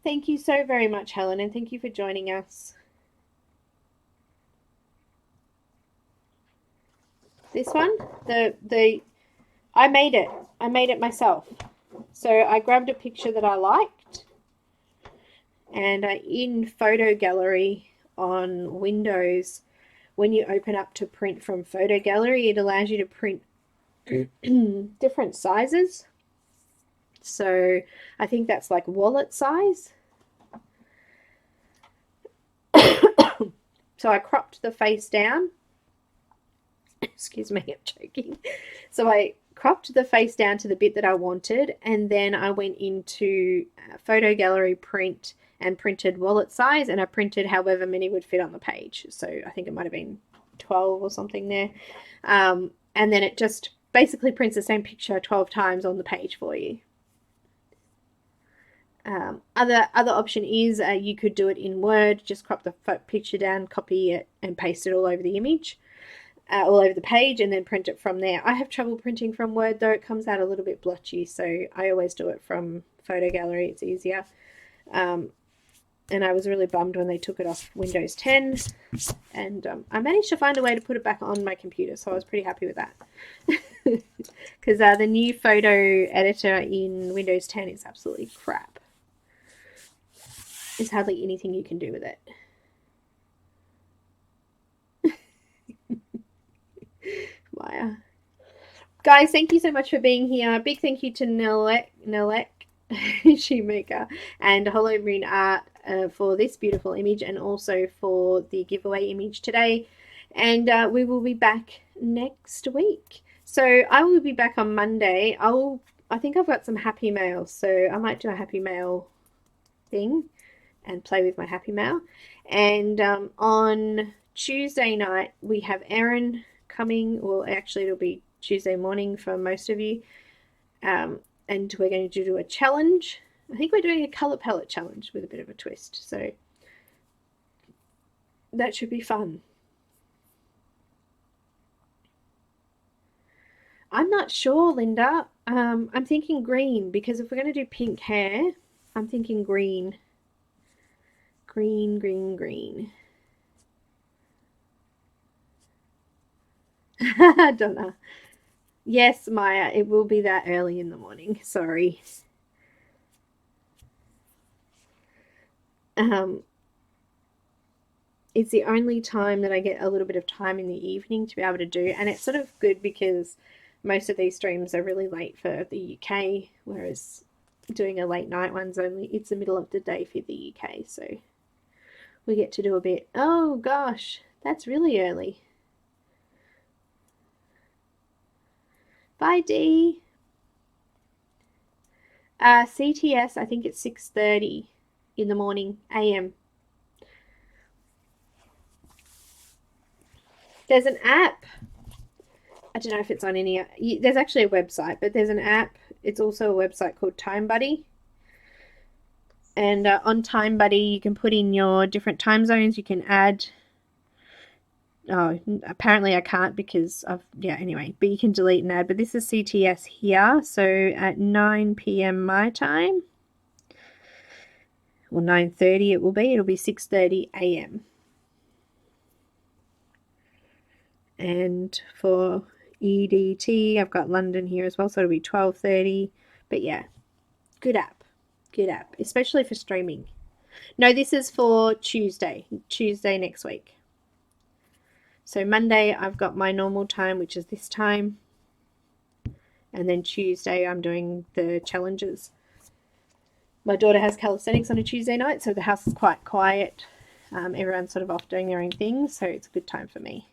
Thank you so very much, Helen, and thank you for joining us. This one, I made it. I made it myself. So I grabbed a picture that I liked, and in Photo Gallery on Windows, when you open up to print from Photo Gallery, it allows you to print different sizes. So I think that's like wallet size. So I cropped the face down. Excuse me, I'm choking. So I cropped the face down to the bit that I wanted, and then I went into Photo Gallery print and printed wallet size, and I printed however many would fit on the page. So I think it might have been 12 or something there. And then it just basically prints the same picture 12 times on the page for you. Other option is you could do it in Word, just crop the picture down, copy it, and paste it all over the image. All over the page, and then print it from there. I have trouble printing from Word though. It comes out a little bit blotchy, so I always do it from Photo Gallery. It's easier. And I was really bummed when they took it off Windows 10, and I managed to find a way to put it back on my computer, so I was pretty happy with that. Because the new photo editor in Windows 10 is absolutely crap. There's hardly anything you can do with it. Maya. Guys, thank you so much for being here. Big thank you to Nelek Shoemaker and Hollow Moon Art for this beautiful image, and also for the giveaway image today. And we will be back next week. So I will be back on Monday. I think I've got some happy mail, so I might do a happy mail thing and play with my happy mail. And on Tuesday night we have Erin coming. Well, actually it'll be Tuesday morning for most of you, and we're going to do a challenge. I think we're doing a color palette challenge with a bit of a twist, so that should be fun. I'm not sure, Linda. I'm thinking green, because if we're going to do pink hair, I'm thinking green. Green. Donna. Yes, Maya, it will be that early in the morning. Sorry. It's the only time that I get a little bit of time in the evening to be able to do, and it's sort of good because most of these streams are really late for the UK, whereas doing a late night one's it's the middle of the day for the UK, so we get to do a bit. Oh gosh, that's really early. Bye, Dee. CTS, I think it's 6:30 in the morning, AM. There's an app. I don't know if it's on any. There's actually a website, but there's an app. It's also a website called TimeBuddy. And on TimeBuddy, you can put in your different time zones. You can add. Oh, apparently I can't because anyway, but you can delete and add. But this is CTS here, so at 9 p.m. my time, or 9:30 it will be. It'll be 6:30 a.m. And for EDT, I've got London here as well, so it'll be 12:30. But yeah, good app, especially for streaming. No, this is for Tuesday next week. So Monday I've got my normal time, which is this time, and then Tuesday I'm doing the challenges. My daughter has calisthenics on a Tuesday night, so the house is quite quiet. Everyone's sort of off doing their own things, so it's a good time for me.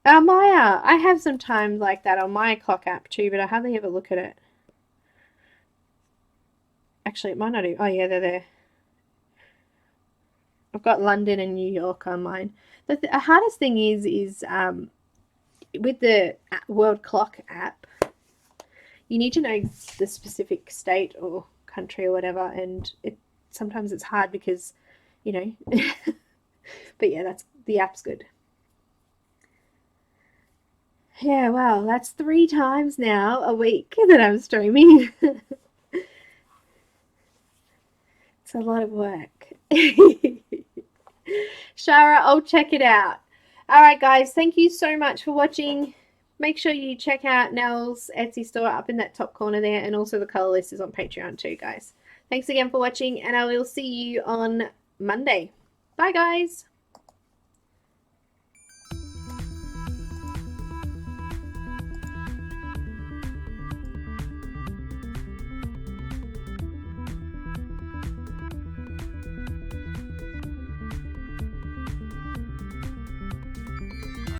Maya, I have some time like that on my clock app too, but I hardly ever look at it. Actually, it might not do. Oh yeah, they're there. I've got London and New York on mine. The hardest thing is with the World Clock app, you need to know the specific state or country or whatever, and sometimes it's hard because, you know. But yeah, the app's good. Yeah, wow, that's 3 times now a week that I'm streaming. It's a lot of work. Shara, I'll check it out. All right, guys, thank you so much for watching. Make sure you check out Nell's Etsy store up in that top corner there, and also the color list is on Patreon too, guys. Thanks again for watching, and I will see you on Monday. Bye, guys.